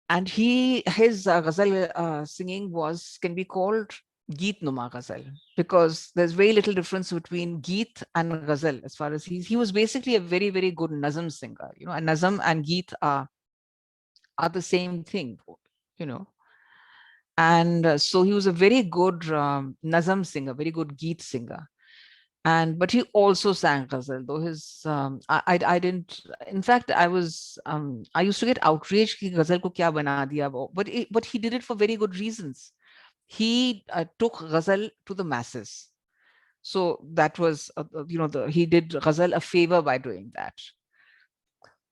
and his ghazal singing can be called Geet Numa ghazal, because there's very little difference between Geet and ghazal as far as he was basically a very, very good nazam singer. And nazam and Geet are the same thing, and so he was a very good nazam singer, very good Geet singer. But he also sang ghazal, though his I didn't. In fact, I used to get outraged कि ghazal को क्या बना दिया वो, but he did it for very good reasons. He took ghazal to the masses, so that was he did ghazal a favor by doing that.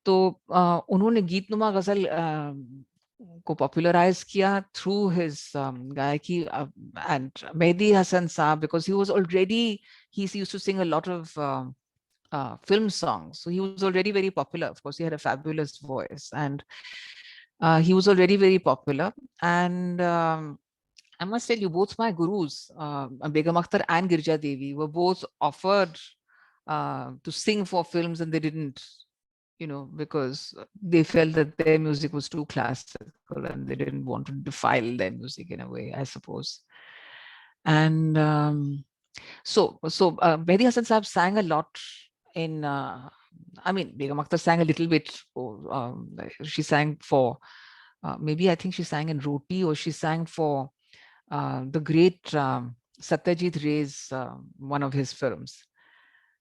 तो उन्होंने गीतनुमा ghazal को popularize किया through his गायकी, and Mehdi Hasan Saab, because he used to sing a lot of film songs, so he was already very popular. Of course, he had a fabulous voice, and he was already very popular. And I must tell you, both my gurus, Begum Akhtar and Girja Devi, were both offered to sing for films, and they didn't, because they felt that their music was too classical and they didn't want to defile their music in a way, I suppose. And so Mehdi Hasan Saab sang a lot in, Begum Akhtar sang a little bit. She sang for, maybe I think she sang in Roti, or she sang for the great Satyajit Ray's one of his films.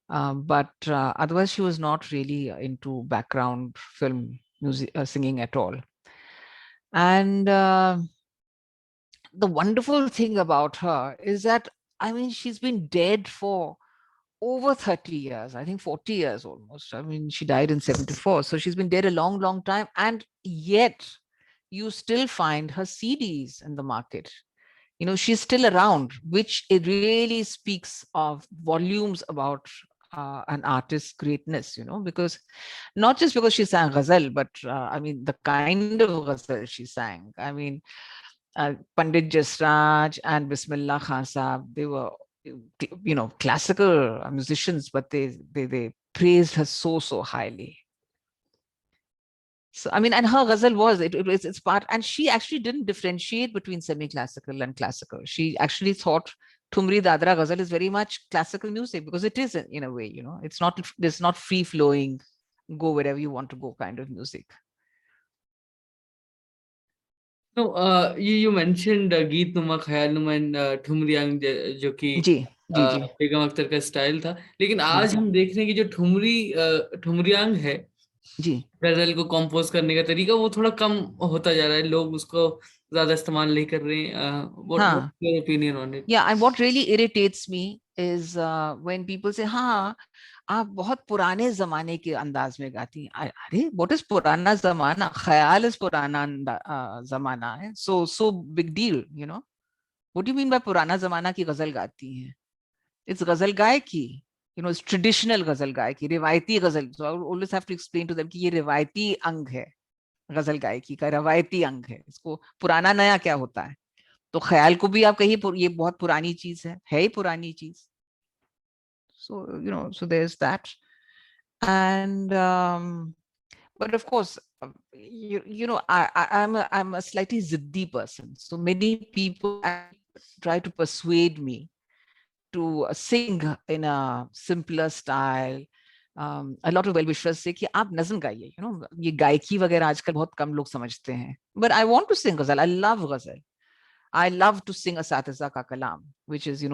But otherwise, she was not really into background film music singing at all. And the wonderful thing about her is that, she's been dead for over 30 years, I think 40 years almost. She died in 74. So she's been dead a long, long time. And yet you still find her CDs in the market. She's still around, which it really speaks of volumes about an artist's greatness, because not just because she sang ghazal, but the kind of ghazal she sang. Pandit Jasraj and Bismillah Khan Saab, they were, classical musicians, but they praised her so highly. So, and her ghazal was, it's part, and she actually didn't differentiate between semi-classical and classical. She actually thought Thumri Dadra ghazal is very much classical music, because it is in a way, it's not free-flowing, go wherever you want to go kind of music. No, you mentioned Geet Numa, Khayal Numa and Thumriang, जो कि बेगम अख्तर का style था, लेकिन आज हम देख रहे हैं कि जो ठुमरियांग है जी, गजल को कंपोज करने का तरीका वो थोड़ा कम होता जा रहा है, लोग उसको ज्यादा इस्तेमाल नहीं कर रहे हैं. What's your opinion on it? Yeah, and what really irritates me is when people say, हाँ, आप बहुत पुराने जमाने के अंदाज में गाती हैं. अरे, what is पुराना जमाना? ख्याल is पुराना जमाना है. So big deal, What do you mean by पुराना जमाना की गजल गाती हैं? It's गजल गायकी. It's traditional गजल गायकी, रिवायती गजल. So I always have to explain to them कि ये रिवायती अंग है, गजल गायकी का रिवायती अंग है. इसको पुराना नया क्या होता है? तो ख्याल को भी आप कहिए ये बहुत पुरानी चीज है ही पुरानी चीज. So there's that. And but of course, I'm a slightly ziddi person. So many people try to persuade me to sing in a simpler style. A lot of well-wishers say कि आप नज़म गाइए, ये गायकी वगैरह आजकल बहुत कम लोग समझते हैं. But I want to sing ghazal. I love ghazal. I love to sing Asatiza Ka Kalam, which is,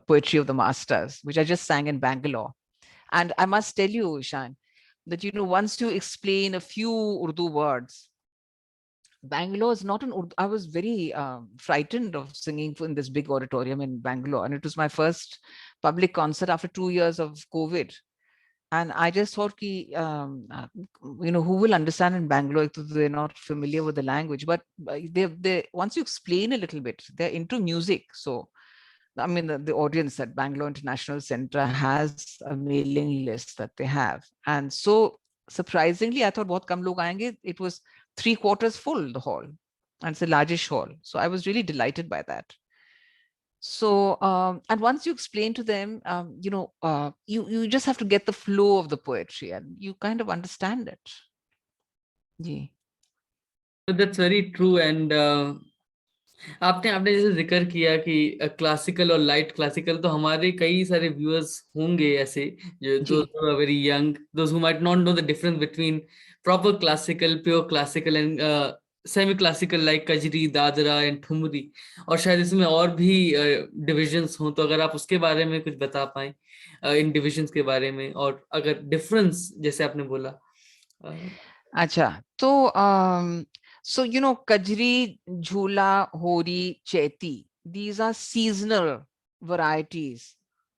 poetry of the masters, which I just sang in Bangalore. And I must tell you, Ishan, that, once you explain a few Urdu words, Bangalore is not an Urdu. I was very frightened of singing in this big auditorium in Bangalore. And it was my first public concert after 2 years of COVID. And I just thought, who will understand in Bangalore if they're not familiar with the language? But they once you explain a little bit, they're into music. So, the audience at Bangalore International Center has a mailing list that they have. And so, surprisingly, I thought, what kam log aayenge? It was 3/4 full, the hall. And it's the largest hall. So I was really delighted by that. So, and once you explain to them, you just have to get the flow of the poetry and you kind of understand it. Yeah. So that's very true. And आपने आपने जैसे जिक्र किया कि classical और light classical, तो हमारे कई सारे व्यूअर्स होंगे ऐसे जो जी. Very young, those who might not know the difference between proper classical, pure classical and semi classical like kajri, dadra and thumri, और शायद इसमें और भी डिविजन्स हों, तो अगर आप उसके बारे में कुछ बता पाएं, इन डिविजन्स के बारे में, और अगर डिफरेंस जैसे आपने बोला. अच्छा, तो so Kajri, Jhula, Hori, Cheti, these are seasonal varieties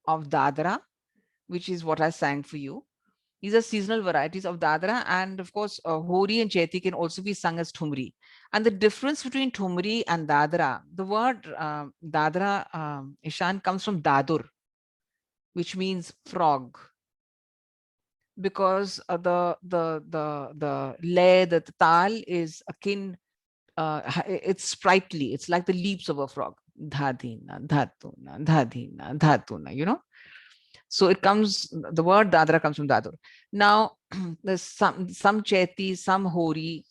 of Dadra, which is what I sang for you. These are seasonal varieties of Dadra, and of course, Hori and Cheti can also be sung as Thumri. And the difference between Thumri and Dadra, the word Dadra, Ishan, comes from Dadur, which means frog, because the lay, the tal is akin, it's sprightly. It's like the leaps of a frog. Dhadina, dhatuna, dhadina, dhatuna, So it comes, the word Dadra comes from Dadur. Now, there's some Cheti, some Hori.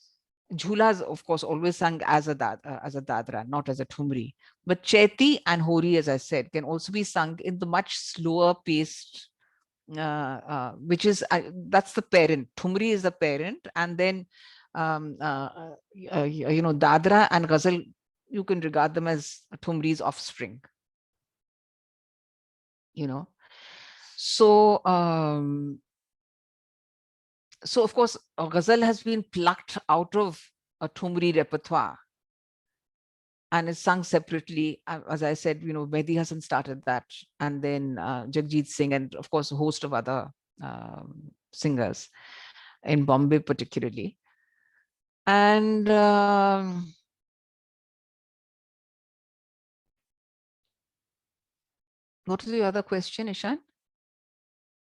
Jhulas, of course, always sung as a Dadra, not as a Thumri. But Cheti and Hori, as I said, can also be sung in the much slower paced, which is, that's the parent. Thumri is the parent. And then, Dadra and Ghazal, you can regard them as Thumri's offspring. So, so of course, Ghazal has been plucked out of a Thumri repertoire and is sung separately. As I said, Mehdi Hasan started that, and then Jagjit Singh, and of course, a host of other singers in Bombay particularly. And what is the other question, Ishan?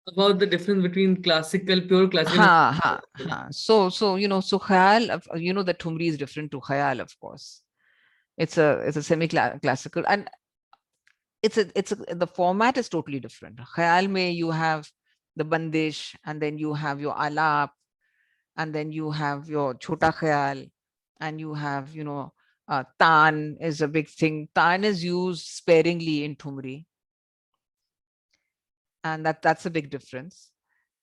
About the difference between classical, pure classical. So Khayal, the Thumri is different to Khayal, of course. It's a semi-classical, and the format is totally different. Khayal mein you have the bandish, and then you have your alap, and then you have your chota khayal, and you have taan is a big thing. Taan is used sparingly in Thumri, and that's a big difference.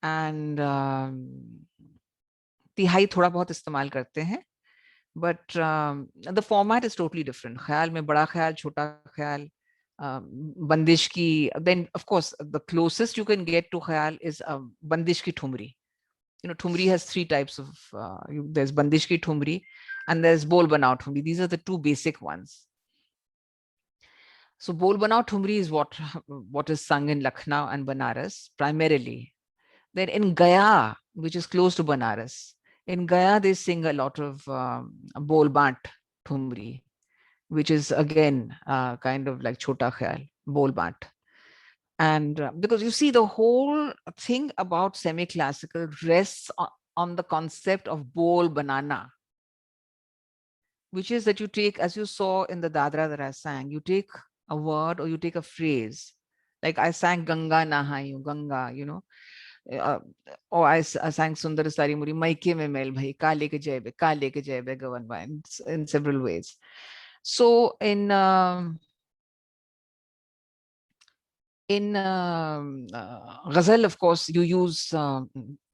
And tihai thoda bahut istemal karte hain, but the format is totally different. Khayal mein bada khayal, chota khayal, bandish ki. Then of course the closest you can get to khayal is bandish ki Thumri. Thumri has three types of, there's bandish ki Thumri and there's bol banao Thumri. These are the two basic ones. So bol banao Thumri is what is sung in Lucknow and Banaras primarily. Then in Gaya, which is close to Banaras, in Gaya they sing a lot of bol bant Thumri, which is again kind of like chota khayal, bol bant. And because you see, the whole thing about semi-classical rests on the concept of bol banana, which is that you take, as you saw in the Dadra that I sang, you take a word or you take a phrase. Like I sang Ganga Nahayu, Ganga, or I sang Sundar Sari Muri, Maike me mel bhai, ka leke jaibe, Gavan bhai, in several ways. So in Ghazal, of course, you use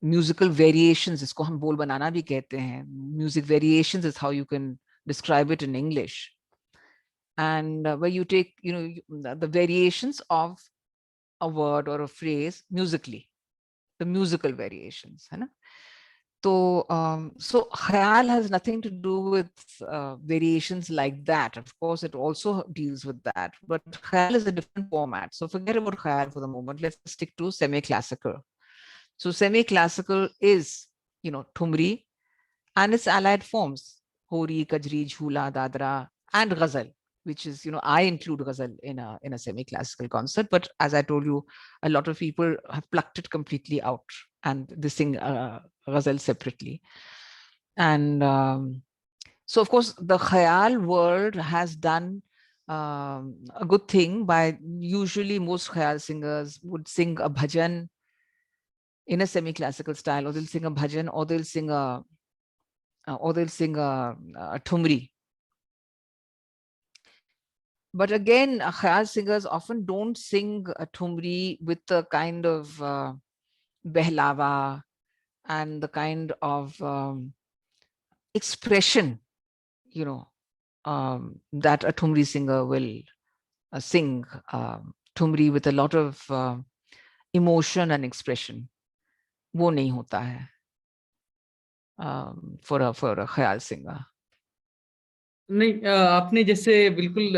musical variations. Isko hum bol banana bhi kehte hain. Music variations is how you can describe it in English. And where you take, the variations of a word or a phrase musically, the musical variations. Hai na? So Khayal has nothing to do with variations like that. Of course, it also deals with that, but Khayal is a different format. So forget about Khayal for the moment. Let's stick to semi-classical. So semi-classical is, Thumri and its allied forms, Hori, Kajri, Jhula, Dadra, and Ghazal, which is, I include Ghazal in a semi-classical concert. But as I told you, a lot of people have plucked it completely out and they sing Ghazal separately. And so, of course, the Khayal world has done a good thing. By usually most khayal singers would sing a bhajan in a semi-classical style, or they'll sing a bhajan, or they'll sing a thumri. But again, khayal singers often don't sing a thumri with the kind of behlawa and the kind of expression, you know, that a thumri singer will sing. Thumri with a lot of emotion and expression. वो नहीं होता है for a khayal singer. नहीं, आपने जैसे बिल्कुल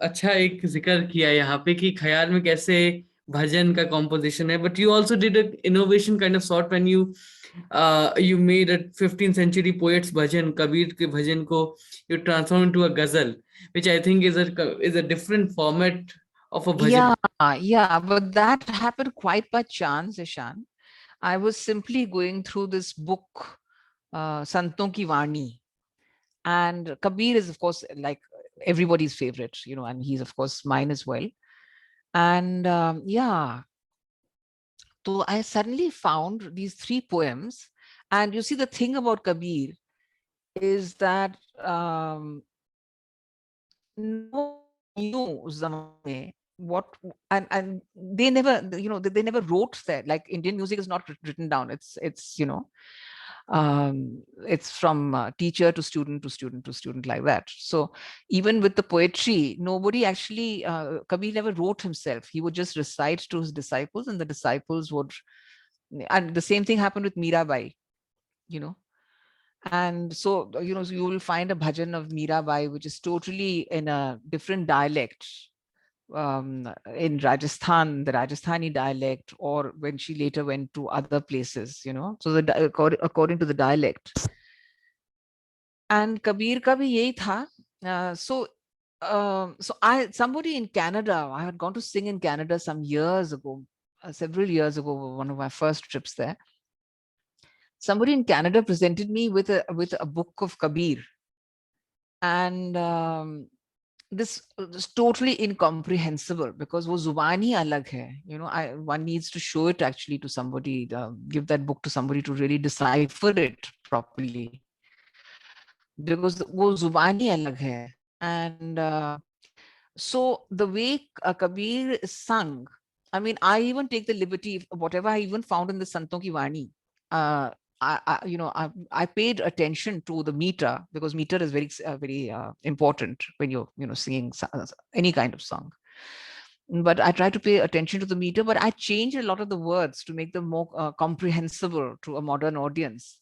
अच्छा एक जिक्र किया यहाँ पे कि ख्याल में कैसे भजन का कॉम्पोजिशन है, but you also did a innovation kind of sort when you made a 15th century poet's bhajan, Kabir के भजन को you transform into a ghazal, which I think is a different format of a bhajan. Yeah, but that happened quite by chance, Ishan. I was simply going through this book, Santon Ki Vani, and Kabir is, of course, like everybody's favorite, you know, and he's, of course, mine as well. And yeah, so I suddenly found these 3 poems. And you see, the thing about Kabir is that no one knew उस ज़माने में what, and they never, you know, they never wrote that. Like Indian music is not written down. It's you know, it's from teacher to student to student to student, like that. So even with the poetry, nobody actually, Kabir never wrote himself. He would just recite to his disciples, and the disciples would, and the same thing happened with Mirabai, you know. And so, you know, so you will find a bhajan of Mirabai, which is totally in a different dialect, in Rajasthan, the Rajasthani dialect, or when she later went to other places, you know, so according to the dialect. And Kabir ka bhi yahi tha. So somebody in Canada, I had gone to sing in Canada some years ago, several years ago, one of my first trips there. Somebody in Canada presented me with a book of Kabir, and this is totally incomprehensible because wo zubani alag hai. You know, one needs to show it actually to somebody, give that book to somebody to really decipher it properly, because wo zubani alag hai. And so the way Kabir is sung, I mean, I even take the liberty, whatever I even found in the Santon Ki Vani, I paid attention to the meter, because meter is very important when you're, you know, singing any kind of song. But I try to pay attention to the meter, but I changed a lot of the words to make them more comprehensible to a modern audience.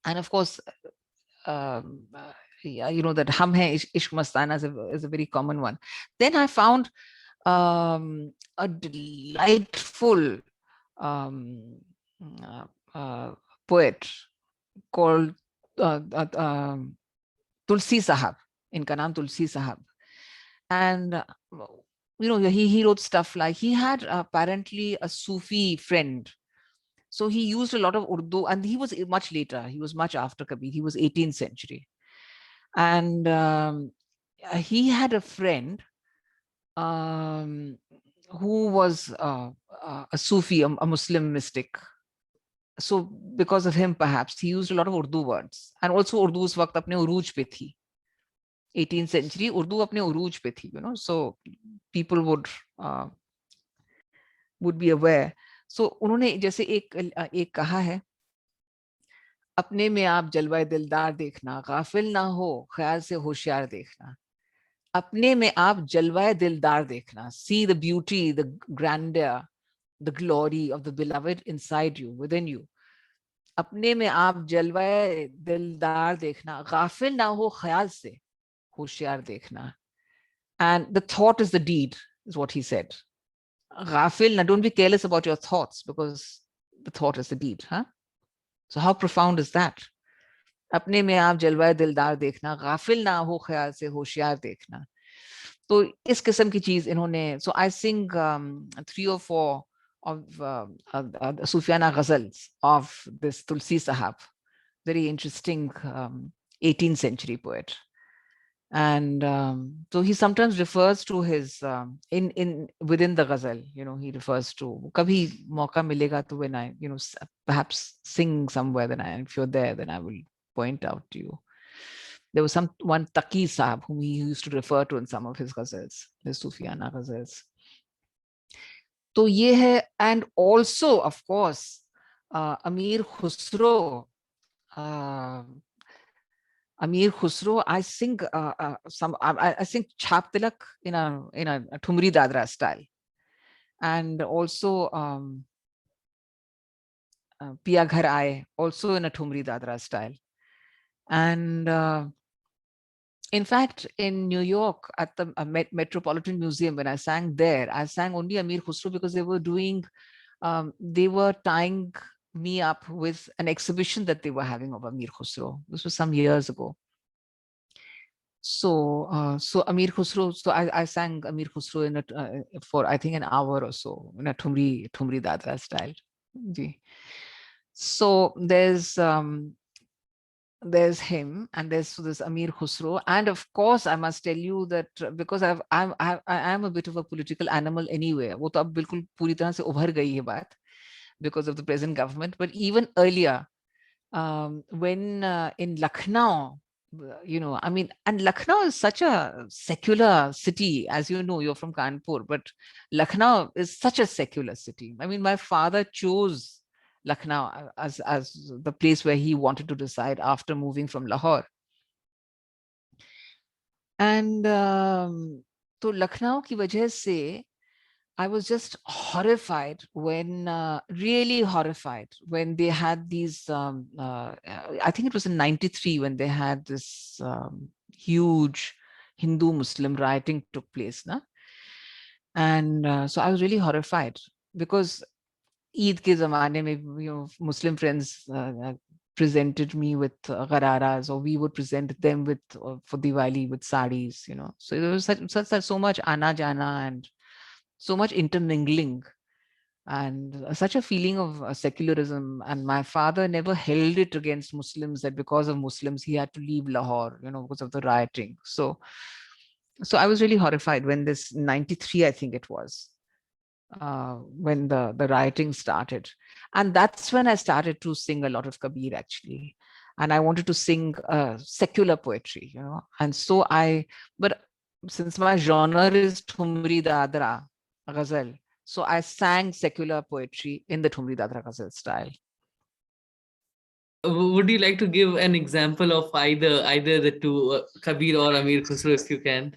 And of course, yeah, you know, that Hum Hai Ishq Mastana is a very common one. Then I found a delightful poet called Tulsi Sahab. Inka naam Tulsi Sahab. And you know, he wrote stuff like, he had apparently a Sufi friend. So he used a lot of Urdu, and he was much later. He was much after Kabir. He was 18th century. And he had a friend who was a Sufi, a Muslim mystic. So because of him, perhaps, he used a lot of Urdu words. And also Urdu us waqt apne uruj pe thi. 18th century, Urdu apne uruj pe thi, you know. So people would be aware. So उन्होंने जैसे एक कहा है, अपने में आप जलवाए दिलदार देखना, गाफिल ना हो ख्याल से होशियार देखना. अपने में आप जलवाए दिलदार देखना. See the beauty, the grandeur, the glory of the beloved inside you, within you. अपने में आप जलवाए दिलदार देखना, गाफिल ना हो ख्याल से होशियार देखना. And the thought is the deed, is what he said. Ghafil, now don't be careless about your thoughts, because the thought is the deed. Huh? So how profound is that? अपने में आप जलवाए दिलदार देखना, गाफिल ना हो ख्याल से होशियार देखना. तो इस किस्म की चीज इन्होंने, so I sing 3 or 4 of Sufiana ghazals of this Tulsi Sahab, very interesting 18th century poet. And so he sometimes refers to his in within the ghazal, you know, he refers to kabhi mauka milega to when I, you know, perhaps sing somewhere, then if you're there, then I will point out to you. There was one Taqi Sahab whom he used to refer to in some of his ghazals, his Sufiana ghazals. तो ये है, and also of course Amir Khusro. Amir Khusro, I sing I sing Chhap Tilak in a Thumri Dadra style, and also Piya Ghar Aaye, also in a Thumri Dadra style. And in fact, in New York at the Metropolitan Museum, when I sang there, I sang only Amir Khusro because they were doing, they were tying me up with an exhibition that they were having of Amir Khusro. This was some years ago. So, so Amir Khusro, so I sang Amir Khusro in for I think an hour or so in a Thumri Dadra style. So there's him, and there's this Amir Khusro, and of course I must tell you that because I am a bit of a political animal anyway. वो तो अब बिल्कुल पूरी तरह से उभर गई है बात because of the present government. But even earlier, when in Lucknow, you know, I mean, and Lucknow is such a secular city, as you know, you're from Kanpur, but Lucknow is such a secular city. I mean, my father chose Lucknow as the place where he wanted to reside after moving from Lahore. And so Lucknow ki wajah se, I was just horrified when, really horrified when they had these, I think it was in 93 when they had this huge Hindu-Muslim rioting took place. Na? And so I was really horrified because Eid ke zamane mein, you know, Muslim friends presented me with ghararas, or we would present them with, for Diwali with saris, you know. So there was so much ana jana and so much intermingling and such a feeling of secularism. And my father never held it against Muslims that because of Muslims he had to leave Lahore, you know, because of the rioting. So I was really horrified when this 93, I think it was, when the rioting started. And that's when I started to sing a lot of Kabir, actually. And I wanted to sing secular poetry, you know. And so but since my genre is Thumri Dadra ghazal, so I sang secular poetry in the Thumri Dadra ghazal style. Would you like to give an example of either the two, Kabir or Amir Khusro, if you can?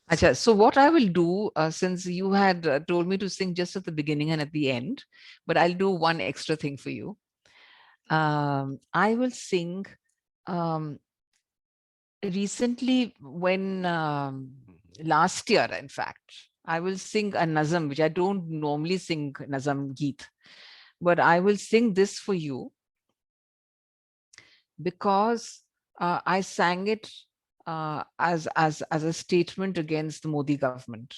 Achha, so what I will do, since you had told me to sing just at the beginning and at the end, but I'll do one extra thing for you. I will sing recently when last year, in fact, I will sing a Nazam, which I don't normally sing Nazam Geet, but I will sing this for you because I sang it as a statement against the Modi government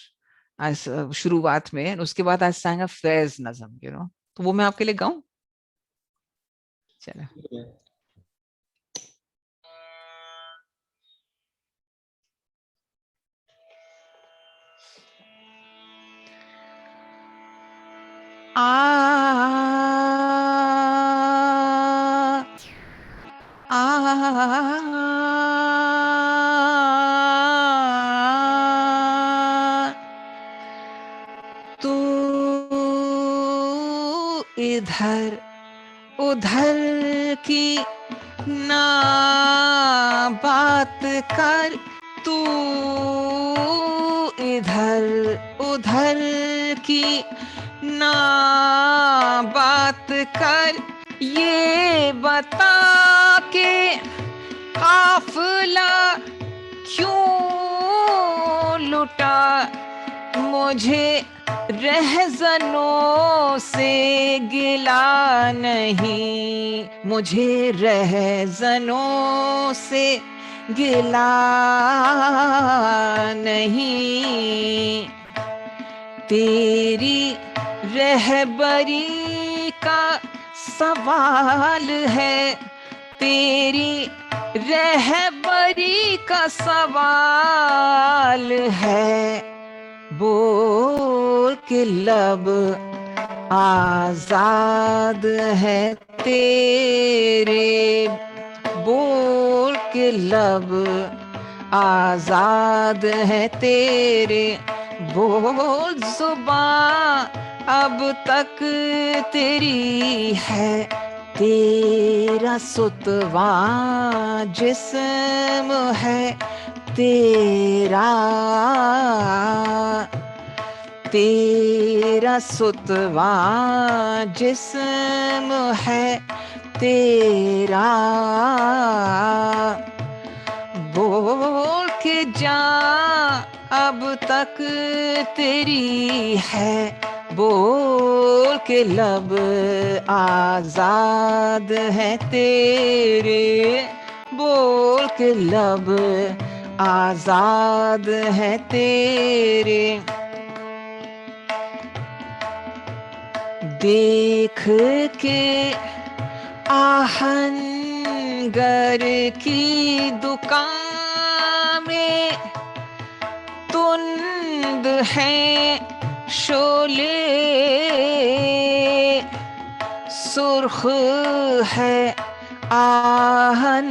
as शुरुआत में, and उसके बाद I sang a Faiz Nazam, you know. तो वो मैं आपके लिए गाऊं? चलो. तू इधर उधर की ना बात कर, तू इधर उधर की ना बात कर, ये बता के काफिला क्यों लुटा, मुझे रहज़नों से गिला नहीं, मुझे रहज़नों से गिला नहीं, तेरी रहबरी का सवाल है, तेरी रहबरी का सवाल है, बोल के लब आजाद है तेरे, बोल के लब आजाद है तेरे, बोल जुबां अब तक तेरी है, तेरा सुतवा जिस्म है तेरा, तेरा सुतवा जिस्म है तेरा, बोल के जा अब तक तेरी है, बोल के लब आजाद है तेरे, बोल के लब आजाद है तेरे, देख के आहनगर की दुकान में तुंद है शोले, सुर्ख है आहन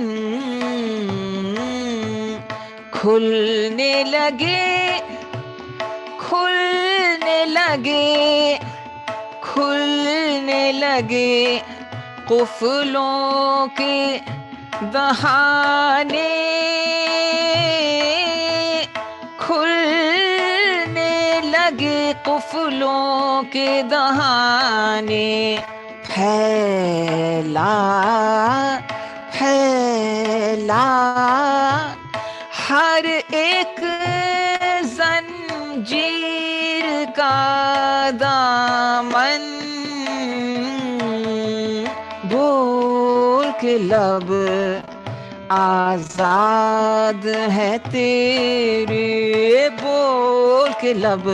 खुलने लगे, खुलने लगे, खुलने लगे कुफलों के दहाने, खुलने लगे कुफलों के दहाने, फैला फैला हर एक जंजीर का दामन, बोल के लब आजाद है तेरे, बोल के लब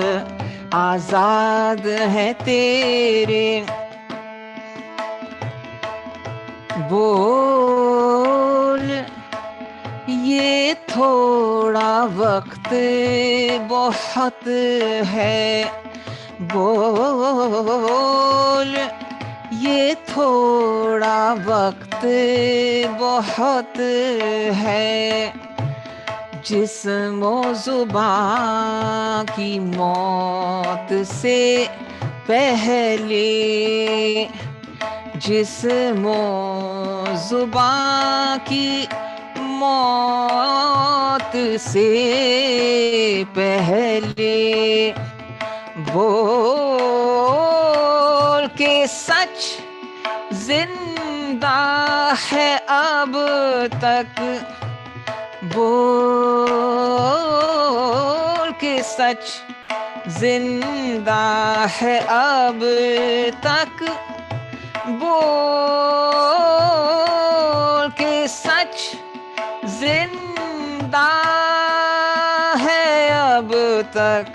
आजाद है तेरे, बोल ये थोड़ा वक्त बहुत है, बोल ये थोड़ा वक्त बहुत है, जिस्मो जुबां की मौत से पहले, जिस्मो जुबां की मौत से पहले, बोल के सच जिंदा है अब तक, बोल के सच जिंदा है अब तक, बोल के सच जिंदा है अब तक,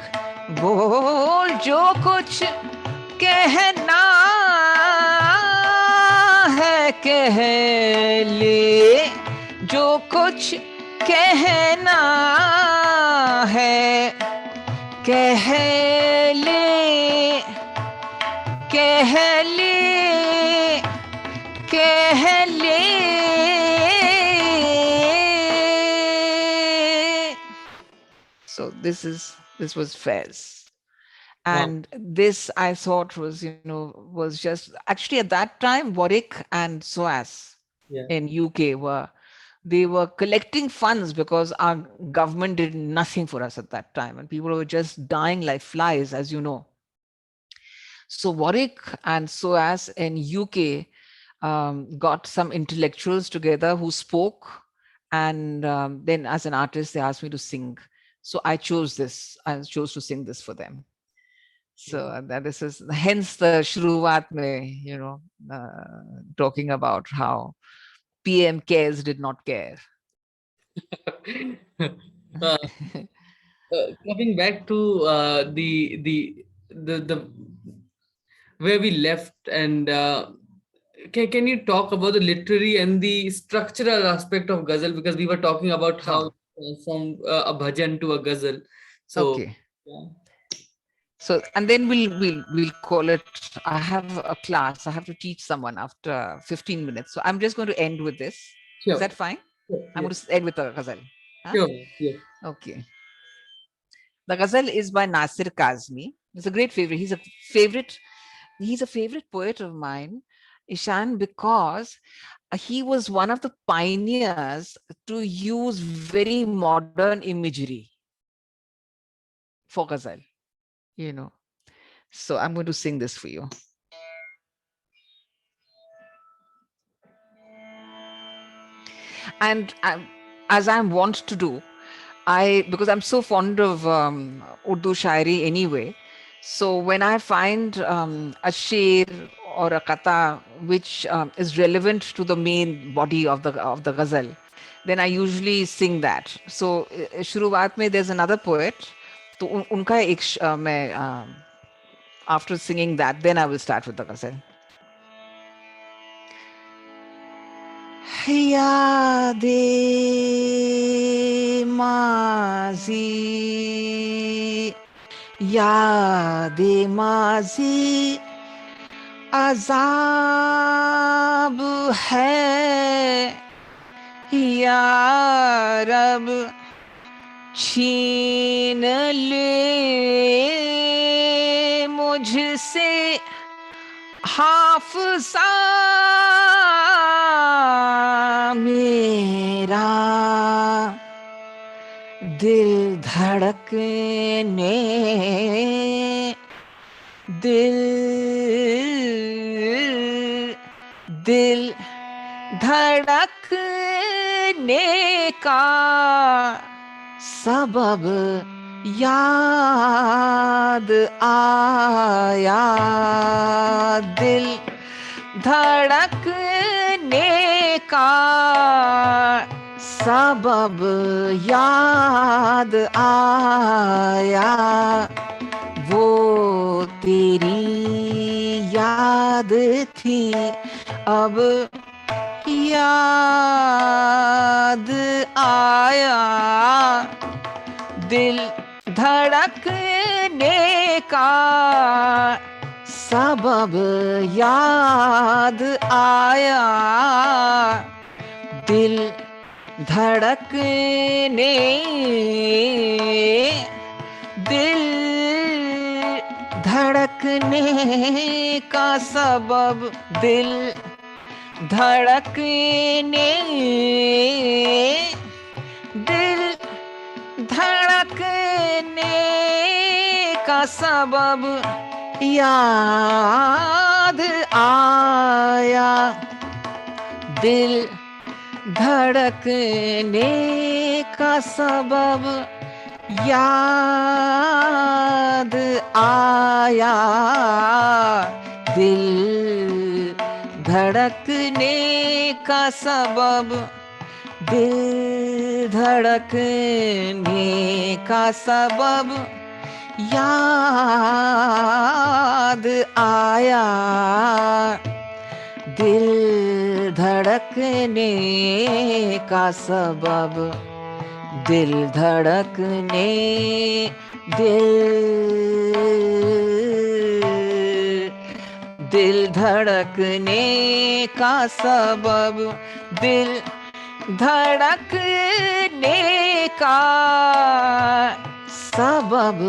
बोल जो कुछ कहना है कह ले, जो कुछ कहना है कह ले, कह ले, कह ले। So this was Fez. And this I thought was, was just actually at that time, Warwick and SOAS in UK they were collecting funds because our government did nothing for us at that time. And people were just dying like flies, as you know. So Warwick and SOAS in UK got some intellectuals together who spoke. And then as an artist, they asked me to sing. So I chose this. I chose to sing this for them. So that this is hence the Shruvat mein, talking about how PM cares did not care. Coming back to the where we left, and can you talk about the literary and the structural aspect of ghazal, because we were talking about how Huh. from a bhajan to a ghazal. So Okay. yeah. So, and then we'll call it. I have a class. I have to teach someone after 15 minutes. So I'm just going to end with this. Is Sure. that fine? Sure. I'm going Yes. to end with a ghazal. Huh? Sure. Yes. Okay. The ghazal is by Nasir Kazmi. It's a great favorite. Favorite. He's a favorite poet of mine, Ishan, because he was one of the pioneers to use very modern imagery for ghazal. You know. So I'm going to sing this for you. And as I'm wont to do, because I'm so fond of Urdu shairi anyway, so when I find a sher or a kata which is relevant to the main body of the ghazal, then I usually sing that. So शुरुआत में there's another poet, तो उनका एक मैं after singing that, then I will start with the ghazal. यादे माजी यादे माजी अजाब है या रब छीन ले मुझसे हाफसा मेरा दिल धड़कने दिल दिल धड़कने का सबब याद आया दिल धड़कने का सबब याद आया वो तेरी याद थी अब याद आया दिल धड़कने का सबब याद आया दिल धड़कने दिल धड़कने का सबब दिल धड़कने दिल धड़कने का सबब याद आया दिल धड़कने का सबब याद आया दिल धड़कने का सबब दिल धड़कने का सबब याद आया दिल धड़कने का सबब दिल धड़कने दिल धड़कने का सबब दिल धड़कने का सबब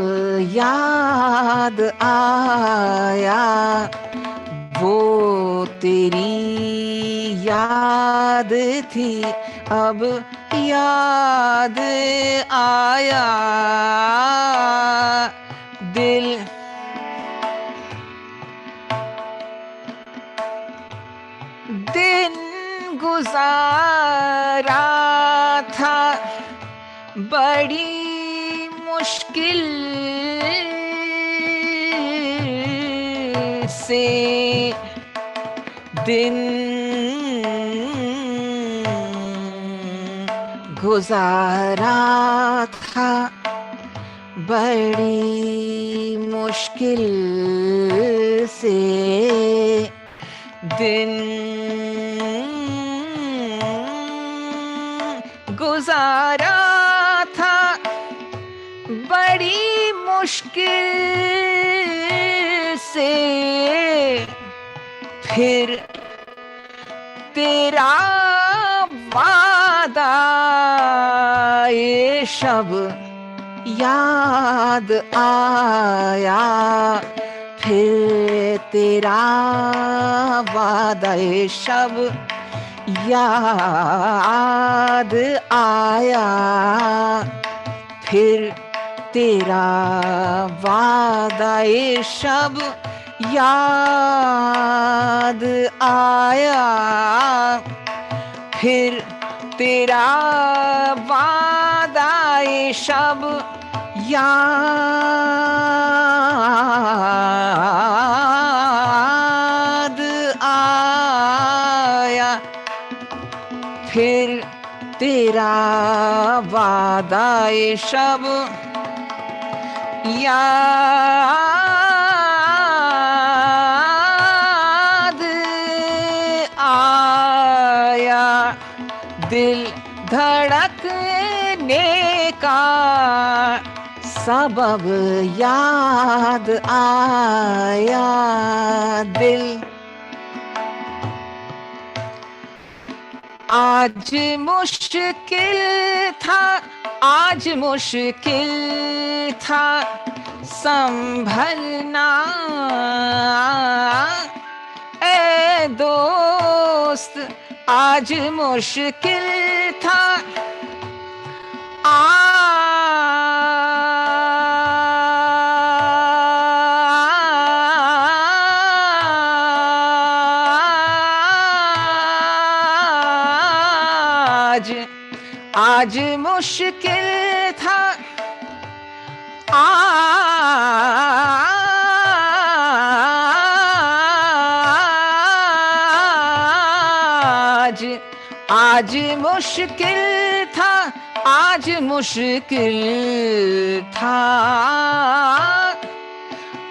याद आया वो तेरी याद थी अब याद आया दिल दिन गुजारा था बड़ी मुश्किल से दिन गुजारा था बड़ी मुश्किल से दिन गुजारा था बड़ी मुश्किल से, फिर तेरा वादा ये शब याद आया, फिर तेरा वादा ये शब याद आया, फिर तेरा वादा ये शब याद आया, फिर तेरा वादा ये शब याद आया, फिर तेरा वादा ये शब याद आया, दिल धड़कने का सबब याद आया, दिल आज मुश्किल था, आज मुश्किल था संभलना ए दोस्त, आज मुश्किल था आज मुश्किल था आज मुश्किल था, आज मुश्किल था,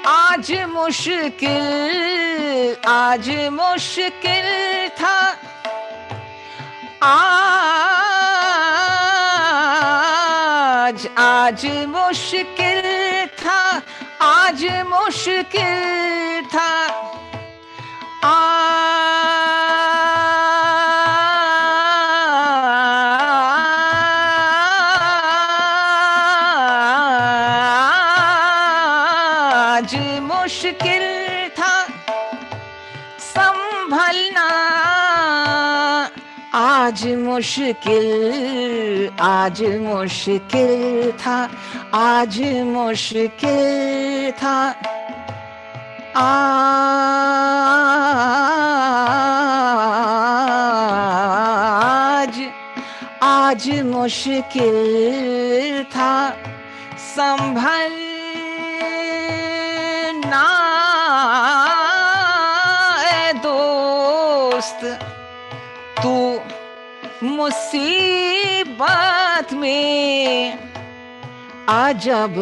आज मुश्किल, आज मुश्किल था, आज मुश्किल था, आज मुश्किल था, आज मुश्किल था संभलना, आज मुश्किल, आज मुश्किल था, आज मुश्किल था, आज मुश्किल था संभलना ए दोस्त, तू मुसीबत में अजब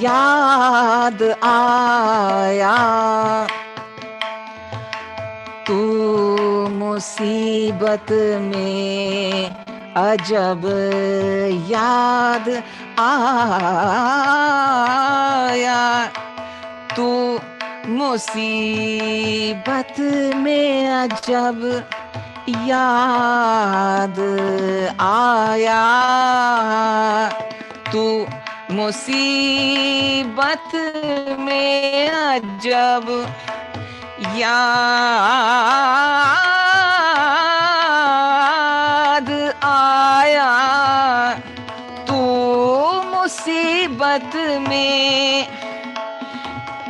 याद आया, तू मुसीबत में अजब याद आया, तू मुसीबत में अजब याद आया, तू मुसीबत में अजब याद आया, तू मुसीबत में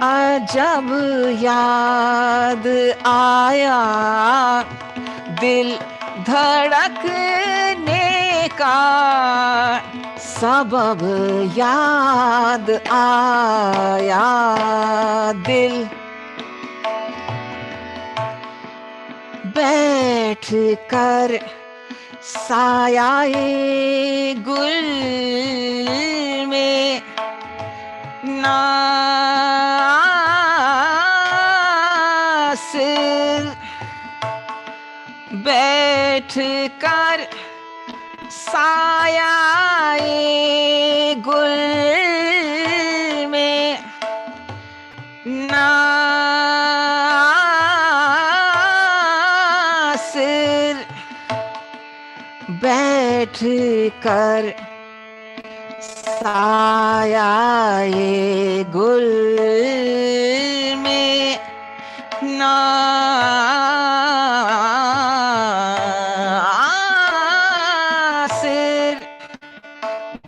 अजब याद आया, दिल धड़कने का सबब याद आया, दिल बैठ कर सायाए गुल में नासिर, बैठ कर सायाए गुल में नासिर बैठ कर सायाए गुल में नासिर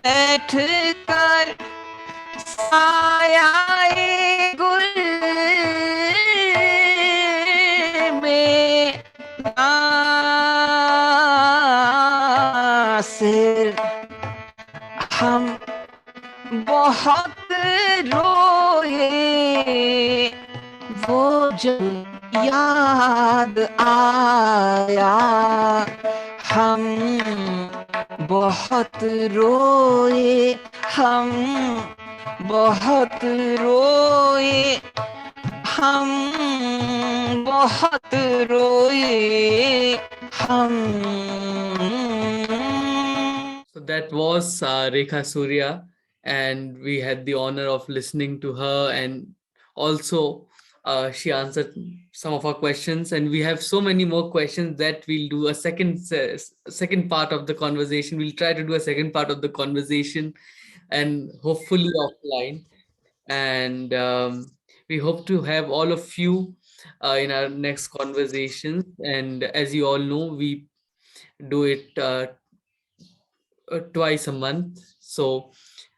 बैठ कर सायाए गुल में नासिर हम बहुत रोए वो जब याद आया हम बहुत रोए हम बहुत रोए हम बहुत रोए हम. So that was Rekha Surya, and we had the honor of listening to her, and also she answered some of our questions, and we have so many more questions that we'll do a second part of the conversation. We'll try to do a second part of the conversation, and hopefully offline. And we hope to have all of you in our next conversations. And as you all know, we do it twice a month. So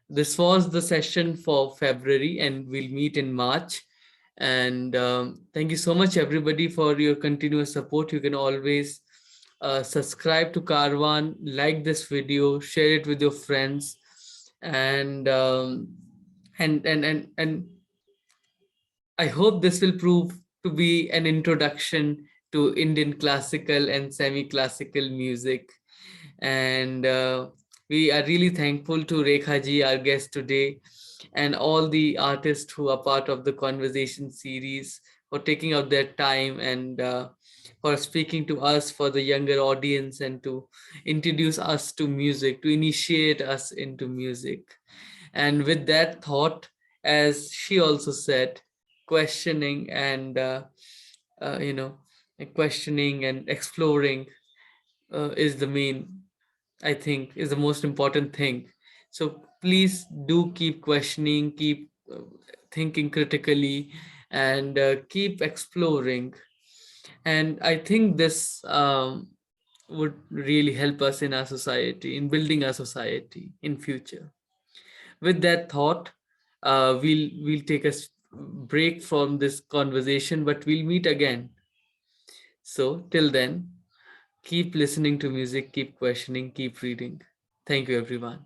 this was the session for February, and we'll meet in March. And thank you so much, everybody, for your continuous support. You can always subscribe to Carvaan, like this video, share it with your friends, and and I hope this will prove to be an introduction to Indian classical and semi-classical music. And we are really thankful to Rekha ji, our guest today, and all the artists who are part of the conversation series for taking out their time and for speaking to us, for the younger audience, and to introduce us to music, to initiate us into music. And with that thought, as she also said, questioning and you know, questioning and exploring is the main, I think, is the most important thing. So please do keep questioning, keep thinking critically, and keep exploring. And I think this would really help us in our society, in building our society in future. With that thought, we'll take a break from this conversation, but we'll meet again. So till then, keep listening to music, keep questioning, keep reading. Thank you, everyone.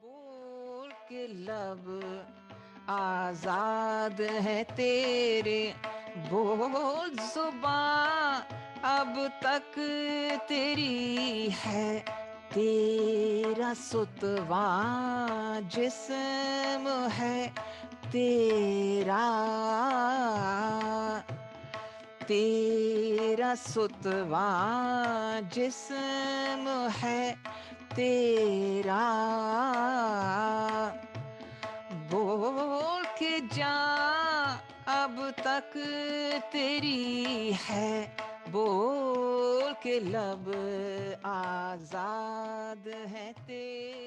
बोल के लब आजाद है तेरे, बोल जुबां अब तक तेरी है, तेरा सुतवा जिस्म है तेरा, तेरा सुतवा जिस्म है तेरा, बोल के जा अब तक तेरी है, बोल के लब आजाद है तेरे.